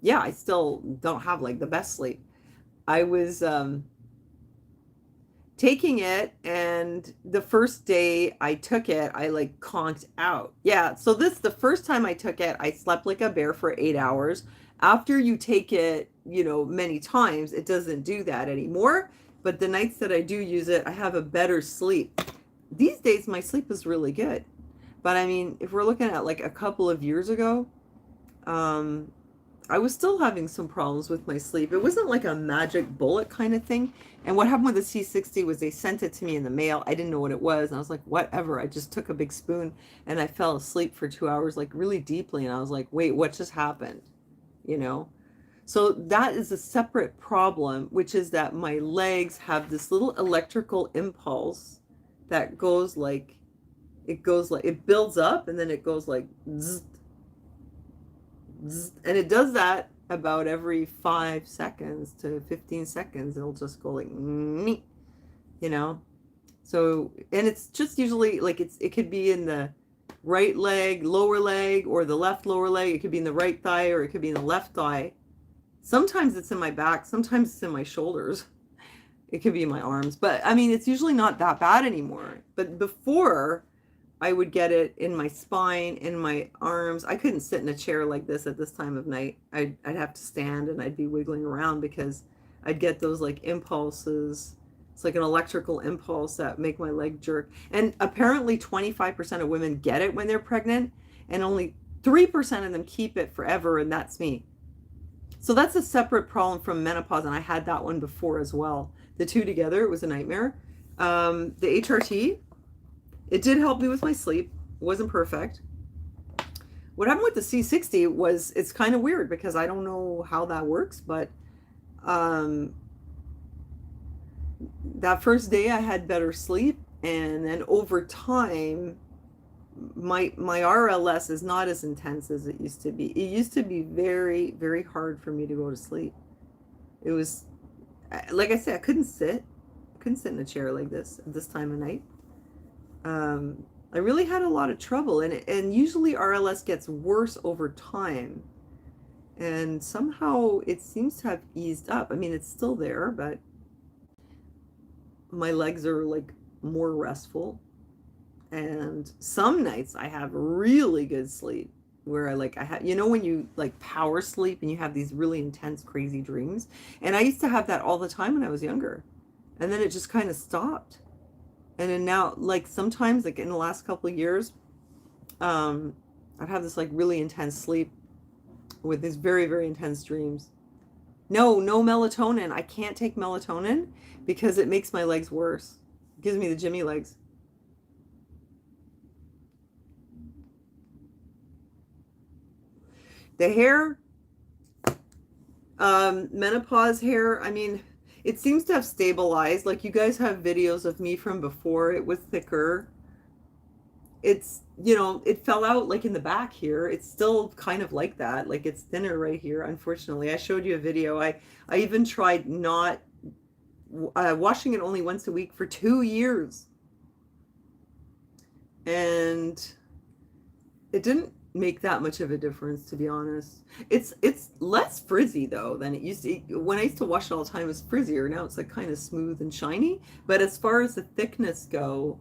Yeah, I still don't have like the best sleep. I was taking it, and the first day I took it, I like conked out. Yeah, so the first time I took it, I slept like a bear for 8 hours. After you take it, many times, it doesn't do that anymore. But the nights that I do use it, I have a better sleep. These days, my sleep is really good. But I mean, if we're looking at like a couple of years ago, I was still having some problems with my sleep. It wasn't like a magic bullet kind of thing. And what happened with the C60 was they sent it to me in the mail. I didn't know what it was. And I was like, whatever. I just took a big spoon and I fell asleep for 2 hours, like really deeply. And I was like, wait, what just happened? So that is a separate problem, which is that my legs have this little electrical impulse that goes like, it builds up and then it goes like zzz, zzz, and it does that about every 5 seconds to 15 seconds. It'll just go like so, and it's just usually like it could be in the right leg, lower leg, or the left lower leg. It could be in the right thigh or it could be in the left thigh. Sometimes it's in my back, sometimes it's in my shoulders. It could be in my arms, but I mean, it's usually not that bad anymore. But before, I would get it in my spine, in my arms. I couldn't sit in a chair like this at this time of night. I'd have to stand and I'd be wiggling around because I'd get those like impulses. It's like an electrical impulse that make my leg jerk. And apparently 25% of women get it when they're pregnant and only 3% of them keep it forever, and that's me. So that's a separate problem from menopause, and I had that one before as well. The two together, it was a nightmare. The HRT, it did help me with my sleep. It wasn't perfect. What happened with the C60 was, it's kind of weird because I don't know how that works, but that first day I had better sleep, and then over time, my RLS is not as intense as it used to be. It used to be very, very hard for me to go to sleep. It was, like I said, I couldn't sit in a chair like this at this time of night. I really had a lot of trouble, and usually RLS gets worse over time, and somehow it seems to have eased up. I mean, it's still there, but my legs are like more restful. And some nights I have really good sleep where I have, when you like power sleep and you have these really intense, crazy dreams. And I used to have that all the time when I was younger. And then it just kind of stopped. And then now, like sometimes, like in the last couple of years, I've had this like really intense sleep with these very, very intense dreams. No, no melatonin. I can't take melatonin because it makes my legs worse. It gives me the Jimmy legs. The hair, menopause hair, I mean, it seems to have stabilized. Like you guys have videos of me from before. It was thicker. It's, it fell out like in the back here. It's still kind of like that. Like it's thinner right here, unfortunately. I showed you a video. I even tried not washing it only once a week for 2 years. And it didn't make that much of a difference, to be honest. It's less frizzy though than it used to. When I used to wash it all the time, it was frizzier. Now it's like kind of smooth and shiny. But as far as the thickness goes,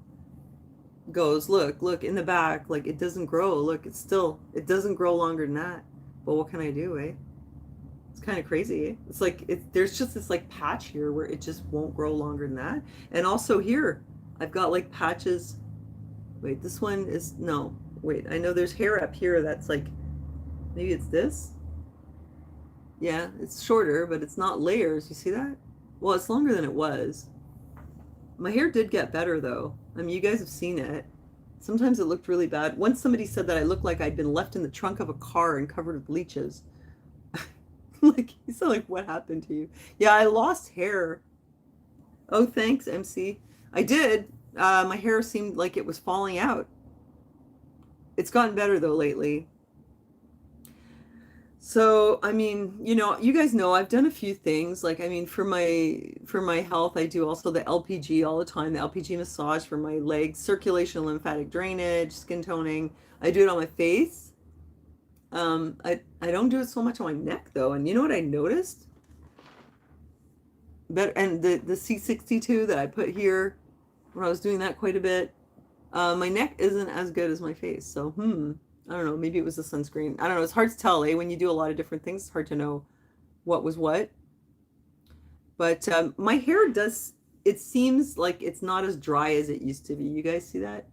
look in the back, like it doesn't grow. Look, it doesn't grow longer than that. But what can I do, eh? It's kind of crazy. Eh? It's like there's just this like patch here where it just won't grow longer than that. And also here, I've got like patches. Wait, this one is no. Wait, I know there's hair up here that's like, maybe it's this? Yeah, it's shorter, but it's not layers. You see that? Well, it's longer than it was. My hair did get better though. I mean, you guys have seen it. Sometimes it looked really bad. Once somebody said that I looked like I'd been left in the trunk of a car and covered with leeches. Like, you said, like, what happened to you? Yeah, I lost hair. Oh, thanks, MC. I did. My hair seemed like it was falling out. It's gotten better though lately. So, I mean, you guys know I've done a few things. Like, I mean, for my health, I do also the LPG all the time, the LPG massage for my legs, circulation, lymphatic drainage, skin toning. I do it on my face. I don't do it so much on my neck though. And you know what I noticed? Better and the C62 that I put here when I was doing that quite a bit. My neck isn't as good as my face. So, I don't know. Maybe it was the sunscreen. I don't know. It's hard to tell, eh? When you do a lot of different things, it's hard to know what was what. But my hair it seems like it's not as dry as it used to be. You guys see that?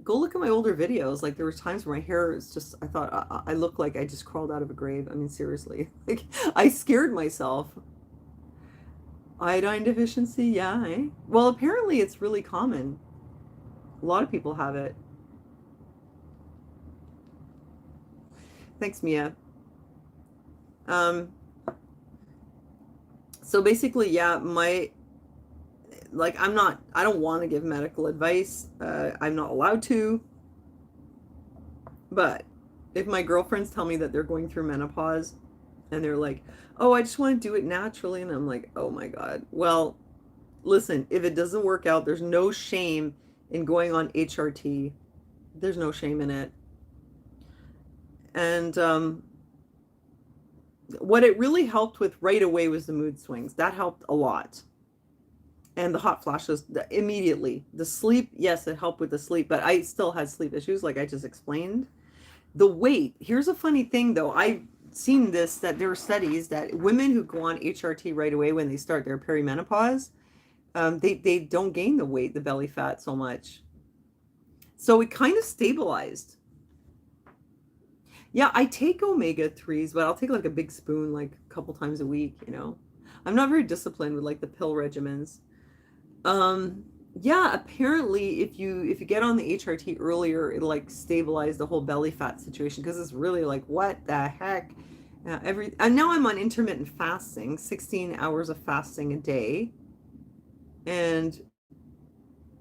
Go look at my older videos. Like there were times where my hair is just, I thought I looked like I just crawled out of a grave. I mean, seriously. Like I scared myself. Iodine deficiency, yeah, eh? Well, apparently it's really common. A lot of people have it. Thanks, Mia. So basically, yeah, I don't want to give medical advice. I'm not allowed to. But if my girlfriends tell me that they're going through menopause and they're like, oh, I just want to do it naturally. And I'm like, oh my God. Well, listen, if it doesn't work out, there's no shame in going on HRT. There's no shame in it. And what it really helped with right away was the mood swings. That helped a lot. And the hot flashes immediately. The sleep, yes, it helped with the sleep, but I still had sleep issues like I just explained. The weight, here's a funny thing though. I've seen this, that there are studies that women who go on HRT right away when they start their perimenopause, they don't gain the weight, the belly fat so much. So it kind of stabilized. Yeah, I take omega-3s, but I'll take like a big spoon like a couple times a week, I'm not very disciplined with like the pill regimens. Yeah, apparently if you get on the HRT earlier, it'll like stabilize the whole belly fat situation because it's really like, what the heck? And now I'm on intermittent fasting, 16 hours of fasting a day. And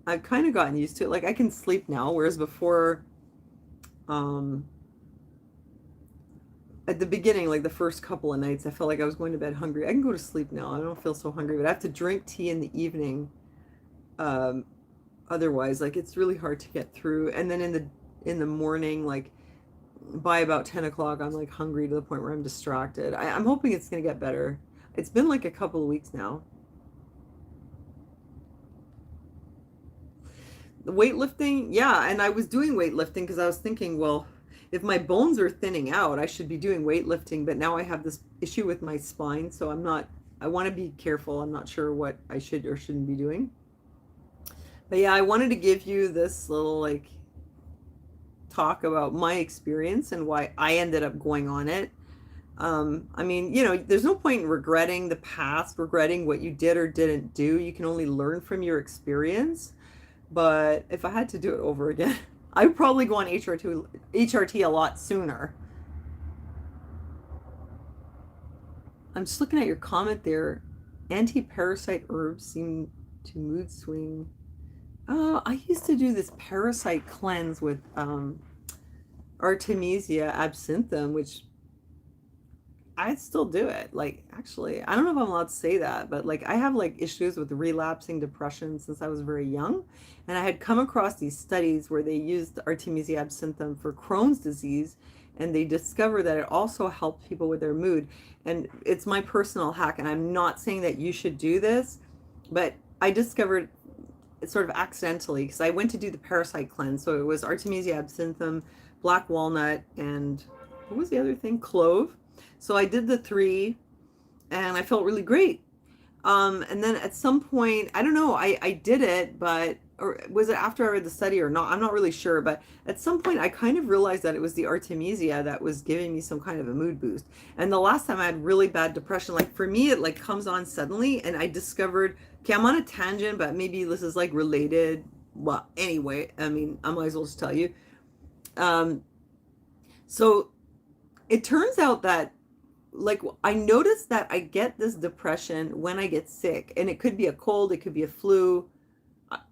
I've kind of gotten used to it. Like I can sleep now, whereas before, at the beginning, like the first couple of nights, I felt like I was going to bed hungry. I can go to sleep now. I don't feel so hungry, but I have to drink tea in the evening. Otherwise, like it's really hard to get through. And then in the morning, like by about 10 o'clock, I'm like hungry to the point where I'm distracted. I'm hoping it's gonna get better. It's been like a couple of weeks now. weightlifting, yeah, and I was doing weightlifting because I was thinking, well, if my bones are thinning out, I should be doing weightlifting, but now I have this issue with my spine, so I want to be careful. I'm not sure what I should or shouldn't be doing. But yeah, I wanted to give you this little like talk about my experience and why I ended up going on it. I mean, there's no point in regretting the past, regretting what you did or didn't do. You can only learn from your experience. But if I had to do it over again, I would probably go on HRT a lot sooner. I'm just looking at your comment there. Anti-parasite herbs seem to mood swing. I used to do this parasite cleanse with Artemisia absinthium, which I still do it. Like, actually, I don't know if I'm allowed to say that, but like I have like issues with relapsing depression since I was very young. And I had come across these studies where they used Artemisia absinthium for Crohn's disease, and they discovered that it also helped people with their mood. And it's my personal hack, and I'm not saying that you should do this, but I discovered it sort of accidentally because I went to do the parasite cleanse. So it was Artemisia absinthium, black walnut, and what was the other thing? Clove. So I did the 3 and I felt really great. And then at some point, I don't know, I did it, but, or was it after I read the study or not? I'm not really sure. But at some point, I kind of realized that it was the Artemisia that was giving me some kind of a mood boost. And the last time I had really bad depression, like for me, it like comes on suddenly. And I discovered, okay, I'm on a tangent, but maybe this is like related. Well, anyway, I mean, I might as well just tell you. So it turns out that like I noticed that I get this depression when I get sick, and it could be a cold, it could be a flu.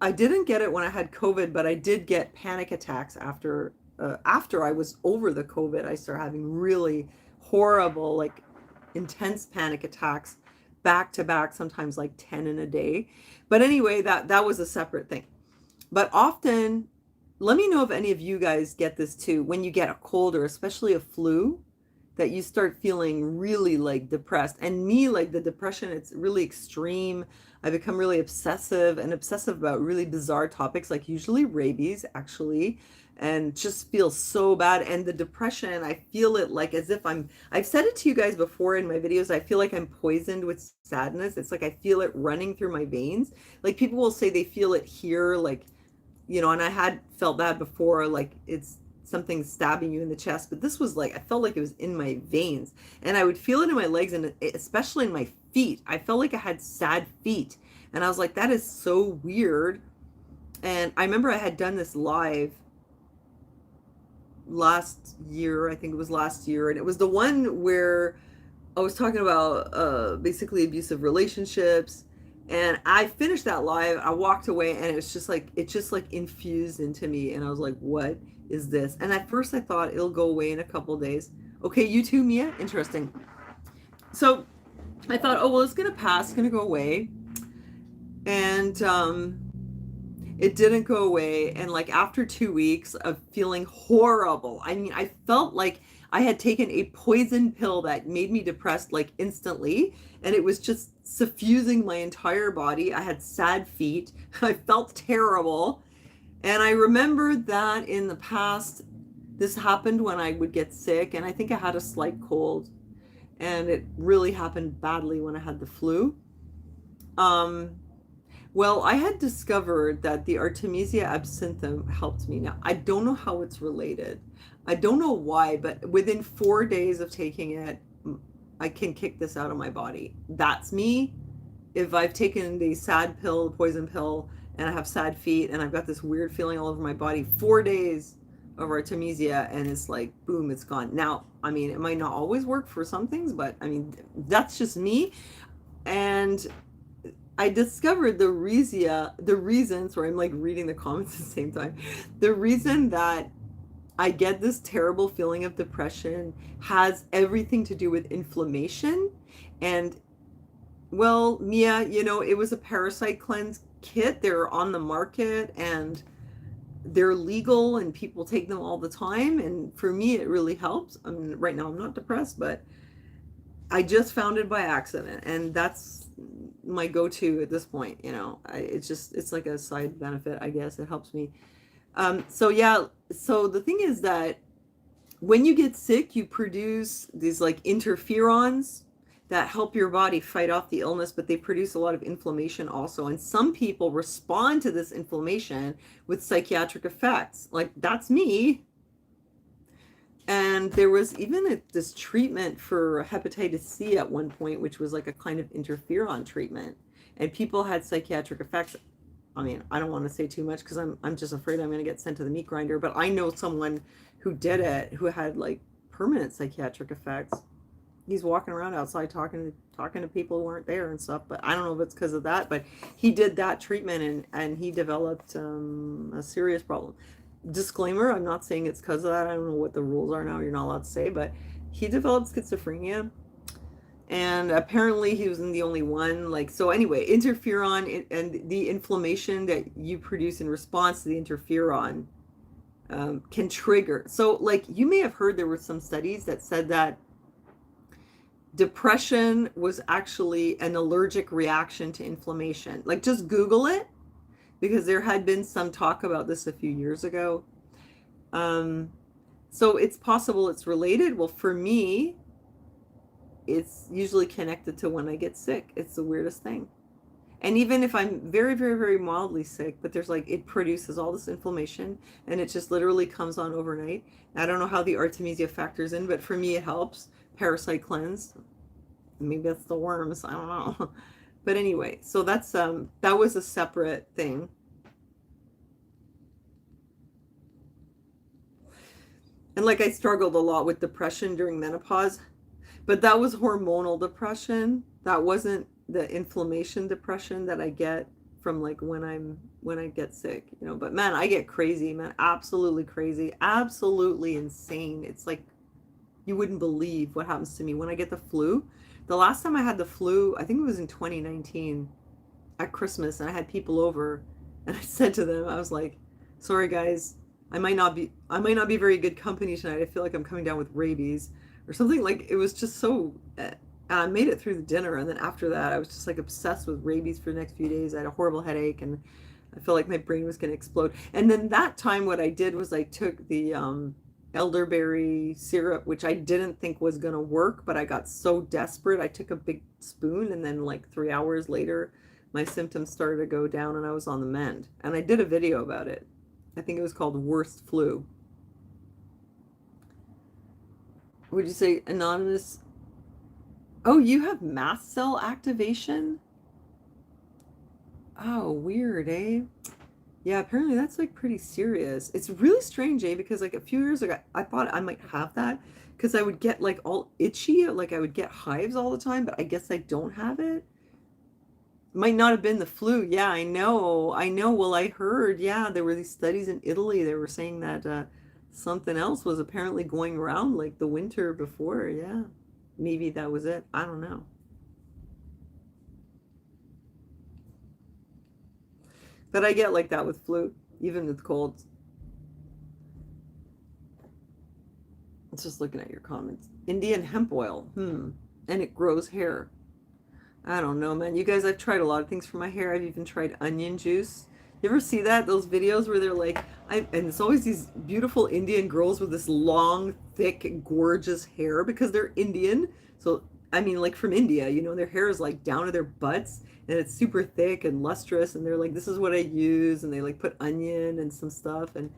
I didn't get it when I had COVID, but I did get panic attacks after I was over the COVID. I started having really horrible, like intense panic attacks back to back, sometimes like 10 in a day. But anyway, that was a separate thing. But often, let me know if any of you guys get this too. When you get a cold or especially a flu, that you start feeling really like depressed. And me, like the depression, it's really extreme. I become really obsessive about really bizarre topics, like usually rabies, actually, and just feel so bad. And the depression, I feel it like as if I've said it to you guys before in my videos, I feel like I'm poisoned with sadness. It's like I feel it running through my veins. Like people will say they feel it here, like, and I had felt that before, like it's something stabbing you in the chest, but this was like, I felt like it was in my veins, and I would feel it in my legs and especially in my feet. I felt like I had sad feet, and I was like, that is so weird. And I remember I had done this live last year, I think it was last year, and it was the one where I was talking about basically abusive relationships. And I finished that live, I walked away, and it just like infused into me, and I was like, what is this? And at first I thought it'll go away in a couple days. Okay, you too, Mia? Interesting. So I thought, oh, well, it's gonna pass, it's gonna go away. And it didn't go away. And like after 2 weeks of feeling horrible, I mean, I felt like I had taken a poison pill that made me depressed like instantly, and it was just suffusing my entire body. I had sad feet. I felt terrible. And I remembered that in the past, this happened when I would get sick, and I think I had a slight cold, and it really happened badly when I had the flu. Well, I had discovered that the Artemisia absinthium helped me. Now, I don't know how it's related. I don't know why, but within 4 days of taking it, I can kick this out of my body. That's me. If I've taken the sad pill, the poison pill, and I have sad feet, and I've got this weird feeling all over my body, 4 days of Artemisia, and it's like, boom, it's gone. Now, I mean, it might not always work for some things, but I mean, that's just me. And I discovered the reason, sorry, I'm like reading the comments at the same time. The reason that I get this terrible feeling of depression has everything to do with inflammation. And well, Mia, it was a parasite cleanse kit. They're on the market and they're legal and people take them all the time. And for me, it really helps. I mean, right now I'm not depressed, but I just found it by accident. And that's my go-to at this point. It's like a side benefit, I guess. It helps me. So yeah, so the thing is that when you get sick, you produce these like interferons that help your body fight off the illness, but they produce a lot of inflammation also. And some people respond to this inflammation with psychiatric effects. Like that's me. And there was even this treatment for hepatitis C at one point, which was like a kind of interferon treatment. And people had psychiatric effects. I mean, I don't want to say too much because I'm just afraid I'm going to get sent to the meat grinder. But I know someone who did it who had like permanent psychiatric effects. He's walking around outside talking to people who weren't there and stuff. But I don't know if it's because of that. But he did that treatment and he developed a serious problem. Disclaimer, I'm not saying it's because of that. I don't know what the rules are now. You're not allowed to say. But he developed schizophrenia. And apparently he wasn't the only one. Like, so anyway, interferon and the inflammation that you produce in response to the interferon can trigger. So like you may have heard there were some studies that said that depression was actually an allergic reaction to inflammation. Like just Google it because there had been some talk about this a few years ago. So it's possible it's related. Well, for me, it's usually connected to when I get sick. It's the weirdest thing. And even if I'm very, very, very mildly sick, but there's like, it produces all this inflammation and it just literally comes on overnight. I don't know how the Artemisia factors in, but for me, it helps. Parasite cleanse. Maybe that's the worms. I don't know. But anyway, so that's, that was a separate thing. And like I struggled a lot with depression during menopause. But that was hormonal depression. That wasn't the inflammation depression that I get from like when I get sick, But man, I get crazy, man. Absolutely crazy. Absolutely insane. It's like you wouldn't believe what happens to me when I get the flu. The last time I had the flu, I think it was in 2019 at Christmas, and I had people over and I said to them, I was like, sorry guys, I might not be very good company tonight. I feel like I'm coming down with rabies. Or something. Like it was just so I made it through the dinner, and then after that I was just like obsessed with rabies for the next few days. I had a horrible headache and I felt like my brain was going to explode. And then that time what I did was I took the elderberry syrup, which I didn't think was going to work, but I got so desperate I took a big spoon, and then like 3 hours later my symptoms started to go down and I was on the mend. And I did a video about it. I think it was called Worst Flu. Would you say anonymous? Oh, you have mast cell activation? Oh, weird, eh? Yeah, apparently that's like pretty serious. It's really strange, eh? Because like a few years ago, I thought I might have that because I would get like all itchy, like I would get hives all the time, but I guess I don't have it. Might not have been the flu. Yeah, I know. Well, I heard, yeah, there were these studies in Italy. They were saying that something else was apparently going around like the winter before. Yeah, maybe that was it. I don't know. But I get like that with flu, even with colds. It's just looking at your comments. Indian hemp oil. And it grows hair. I don't know, man. You guys, I've tried a lot of things for my hair. I've even tried onion juice. You ever see that? Those videos where they're like, and it's always these beautiful Indian girls with this long, thick, gorgeous hair because they're Indian. So, I mean, like from India, their hair is like down to their butts and it's super thick and lustrous. And they're like, this is what I use. And they like put onion and some stuff. And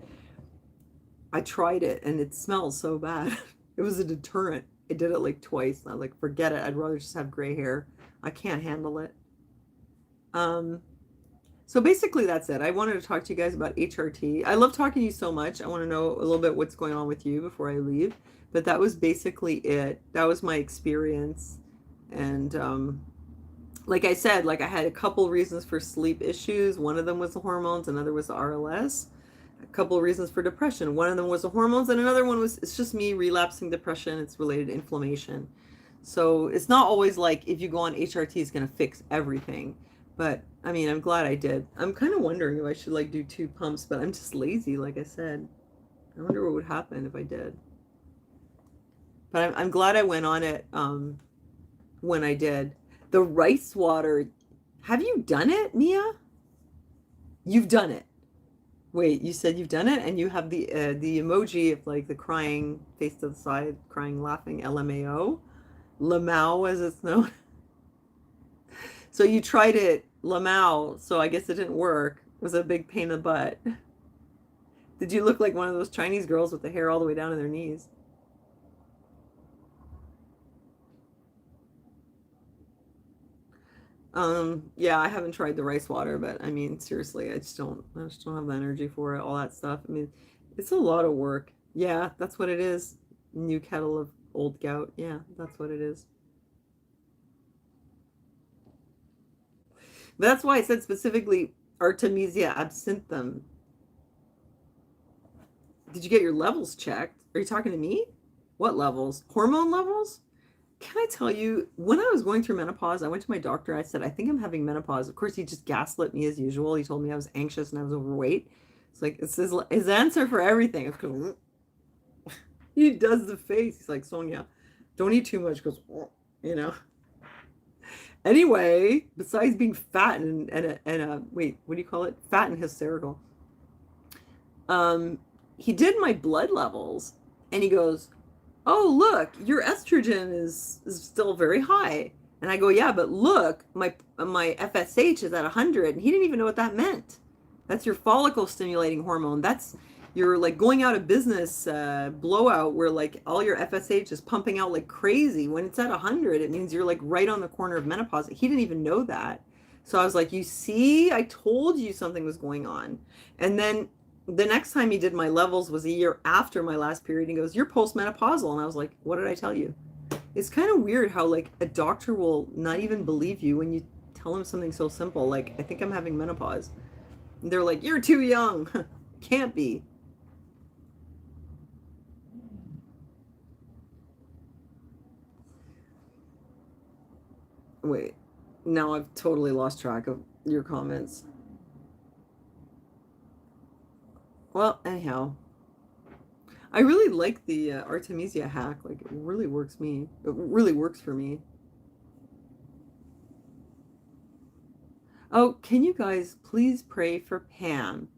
I tried it and it smells so bad. It was a deterrent. I did it like twice. And I was like, forget it. I'd rather just have gray hair. I can't handle it. So basically that's it. I wanted to talk to you guys about HRT. I love talking to you so much. I want to know a little bit what's going on with you before I leave. But that was basically it. That was my experience. And like I said, like I had a couple reasons for sleep issues. One of them was the hormones, another was the RLS. A couple of reasons for depression. One of them was the hormones, and another one was it's just me relapsing depression. It's related to inflammation. So it's not always like if you go on HRT, it's going to fix everything. But I mean, I'm glad I did. I'm kind of wondering if I should like do 2 pumps, but I'm just lazy, like I said. I wonder what would happen if I did. But I'm glad I went on it when I did. The rice water. Have you done it, Mia? You've done it. Wait, you said you've done it, and you have the emoji of like the crying face to the side, crying, laughing, LMAO, Lamau as it's known. So you tried it, Lamau. So I guess it didn't work. It was a big pain in the butt. Did you look like one of those Chinese girls with the hair all the way down to their knees? Yeah, I haven't tried the rice water, but I mean, seriously, I just don't have the energy for it, all that stuff. I mean, it's a lot of work. Yeah, that's what it is. New kettle of old gout. Yeah, that's what it is. But that's why I said specifically Artemisia absinthium. Did you get your levels checked? Are you talking to me? What levels? Hormone levels? Can I tell you, when I was going through menopause, I went to my doctor. I said, I think I'm having menopause. Of course, he just gaslit me as usual. He told me I was anxious and I was overweight. It's like, it's his answer for everything. It's because he does the face. He's like, Sonia, don't eat too much because, you know. Anyway, besides being fat and wait, what do you call it? Fat and hysterical. Um, he did my blood levels and he goes, oh, look, your estrogen is still very high. And I go, yeah, but look, my FSH is at 100. And he didn't even know what that meant. That's your follicle stimulating hormone. That's your like going out of business blowout where like all your FSH is pumping out like crazy. When it's at 100, it means you're like right on the corner of menopause. He didn't even know that. So I was like, you see, I told you something was going on. And then the next time he did my levels was a year after my last period. He goes, you're postmenopausal. And I was like, what did I tell you? It's kind of weird how like a doctor will not even believe you when you tell him something so simple. Like, I think I'm having menopause. And they're like, you're too young. Can't be. Wait, now I've totally lost track of your comments. Well, anyhow, I really like the Artemisia hack. Like, it really works me. It really works for me. Oh, can you guys please pray for Pam?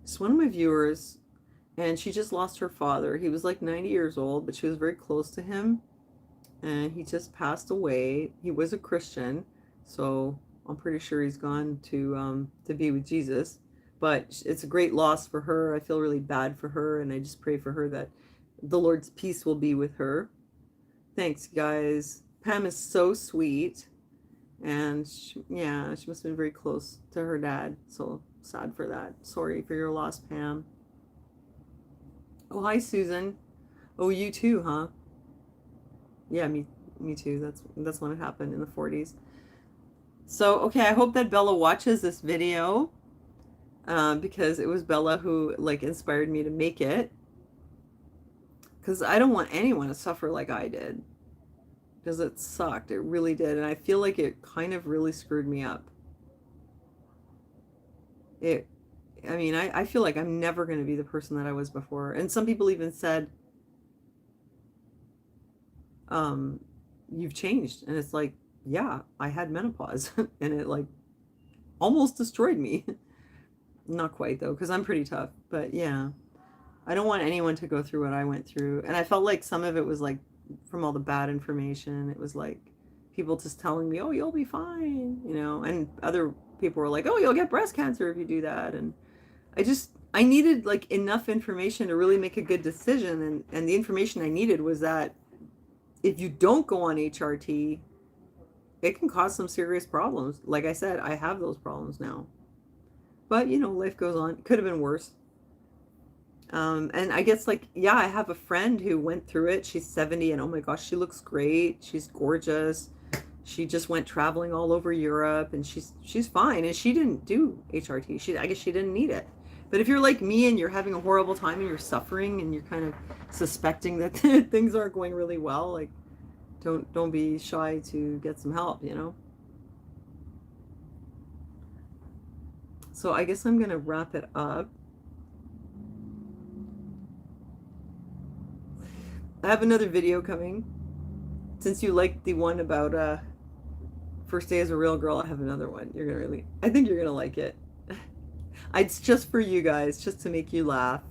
It's one of my viewers, and she just lost her father. He was like 90 years old, but she was very close to him, and he just passed away. He was a Christian, so I'm pretty sure he's gone to be with Jesus. But it's a great loss for her. I feel really bad for her, and I just pray for her that the Lord's peace will be with her. Thanks, guys. Pam is so sweet. And yeah, she must have been very close to her dad. So sad for that. Sorry for your loss, Pam. Oh, hi, Susan. Oh, you too, huh? Yeah, me too. That's when it happened in the 40s. So, okay, I hope that Bella watches this video because it was Bella who like inspired me to make it. Because I don't want anyone to suffer like I did. Because it sucked. It really did. And I feel like it kind of really screwed me up. It, I mean, I feel like I'm never going to be the person that I was before. And some people even said, um, you've changed. And it's like, yeah, I had menopause and it like almost destroyed me. Not quite though, because I'm pretty tough. But yeah, I don't want anyone to go through what I went through. And I felt like some of it was like from all the bad information. It was like people just telling me, oh, you'll be fine, you know, and other people were like, oh, you'll get breast cancer if you do that. And I needed like enough information to really make a good decision. And the information I needed was that if you don't go on HRT, it can cause some serious problems. Like I said, I have those problems now. But, you know, life goes on. It could have been worse. And I guess like, yeah, I have a friend who went through it. She's 70 and oh my gosh, she looks great. She's gorgeous. She just went traveling all over Europe and she's fine. And she didn't do HRT. I guess she didn't need it. But if you're like me and you're having a horrible time and you're suffering and you're kind of suspecting that things aren't going really well, like don't be shy to get some help, you know? So I guess I'm gonna wrap it up. I have another video coming. Since you liked the one about First day as a real girl, I have another one. I think you're gonna like it. It's just for you guys, just to make you laugh,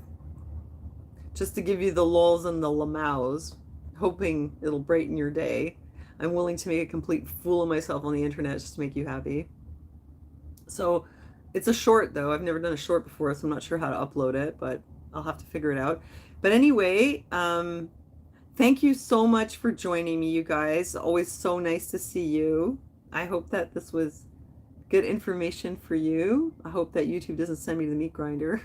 just to give you the lulls and the lamaus, hoping it'll brighten your day. I'm willing to make a complete fool of myself on the internet just to make you happy. So it's a short though. I've never done a short before, so I'm not sure how to upload it, but I'll have to figure it out. But anyway, thank you so much for joining me, you guys. Always so nice to see you. I hope that this was good information for you. I hope that YouTube doesn't send me to the meat grinder.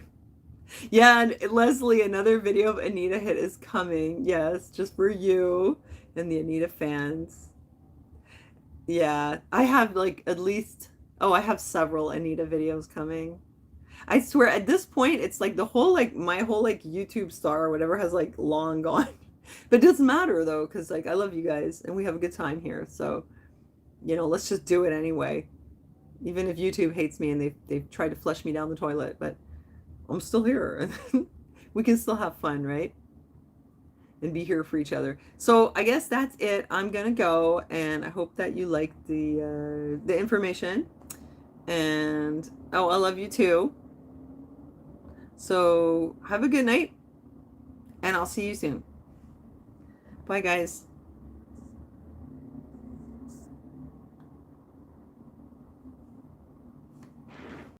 Yeah, and Leslie, another video of Anita Hit is coming. Yes, just for you and the Anita fans. Yeah, I have like at least, oh, I have several Anita videos coming. I swear at this point, it's like the whole, like my whole like YouTube star or whatever has like long gone. But it doesn't matter though, because like I love you guys and we have a good time here. So, let's just do it anyway. Even if YouTube hates me and they've tried to flush me down the toilet, but I'm still here. We can still have fun, right? And be here for each other. So I guess that's it. I'm gonna go, and I hope that you liked the information. And oh, I love you too. So have a good night, and I'll see you soon. Bye, guys.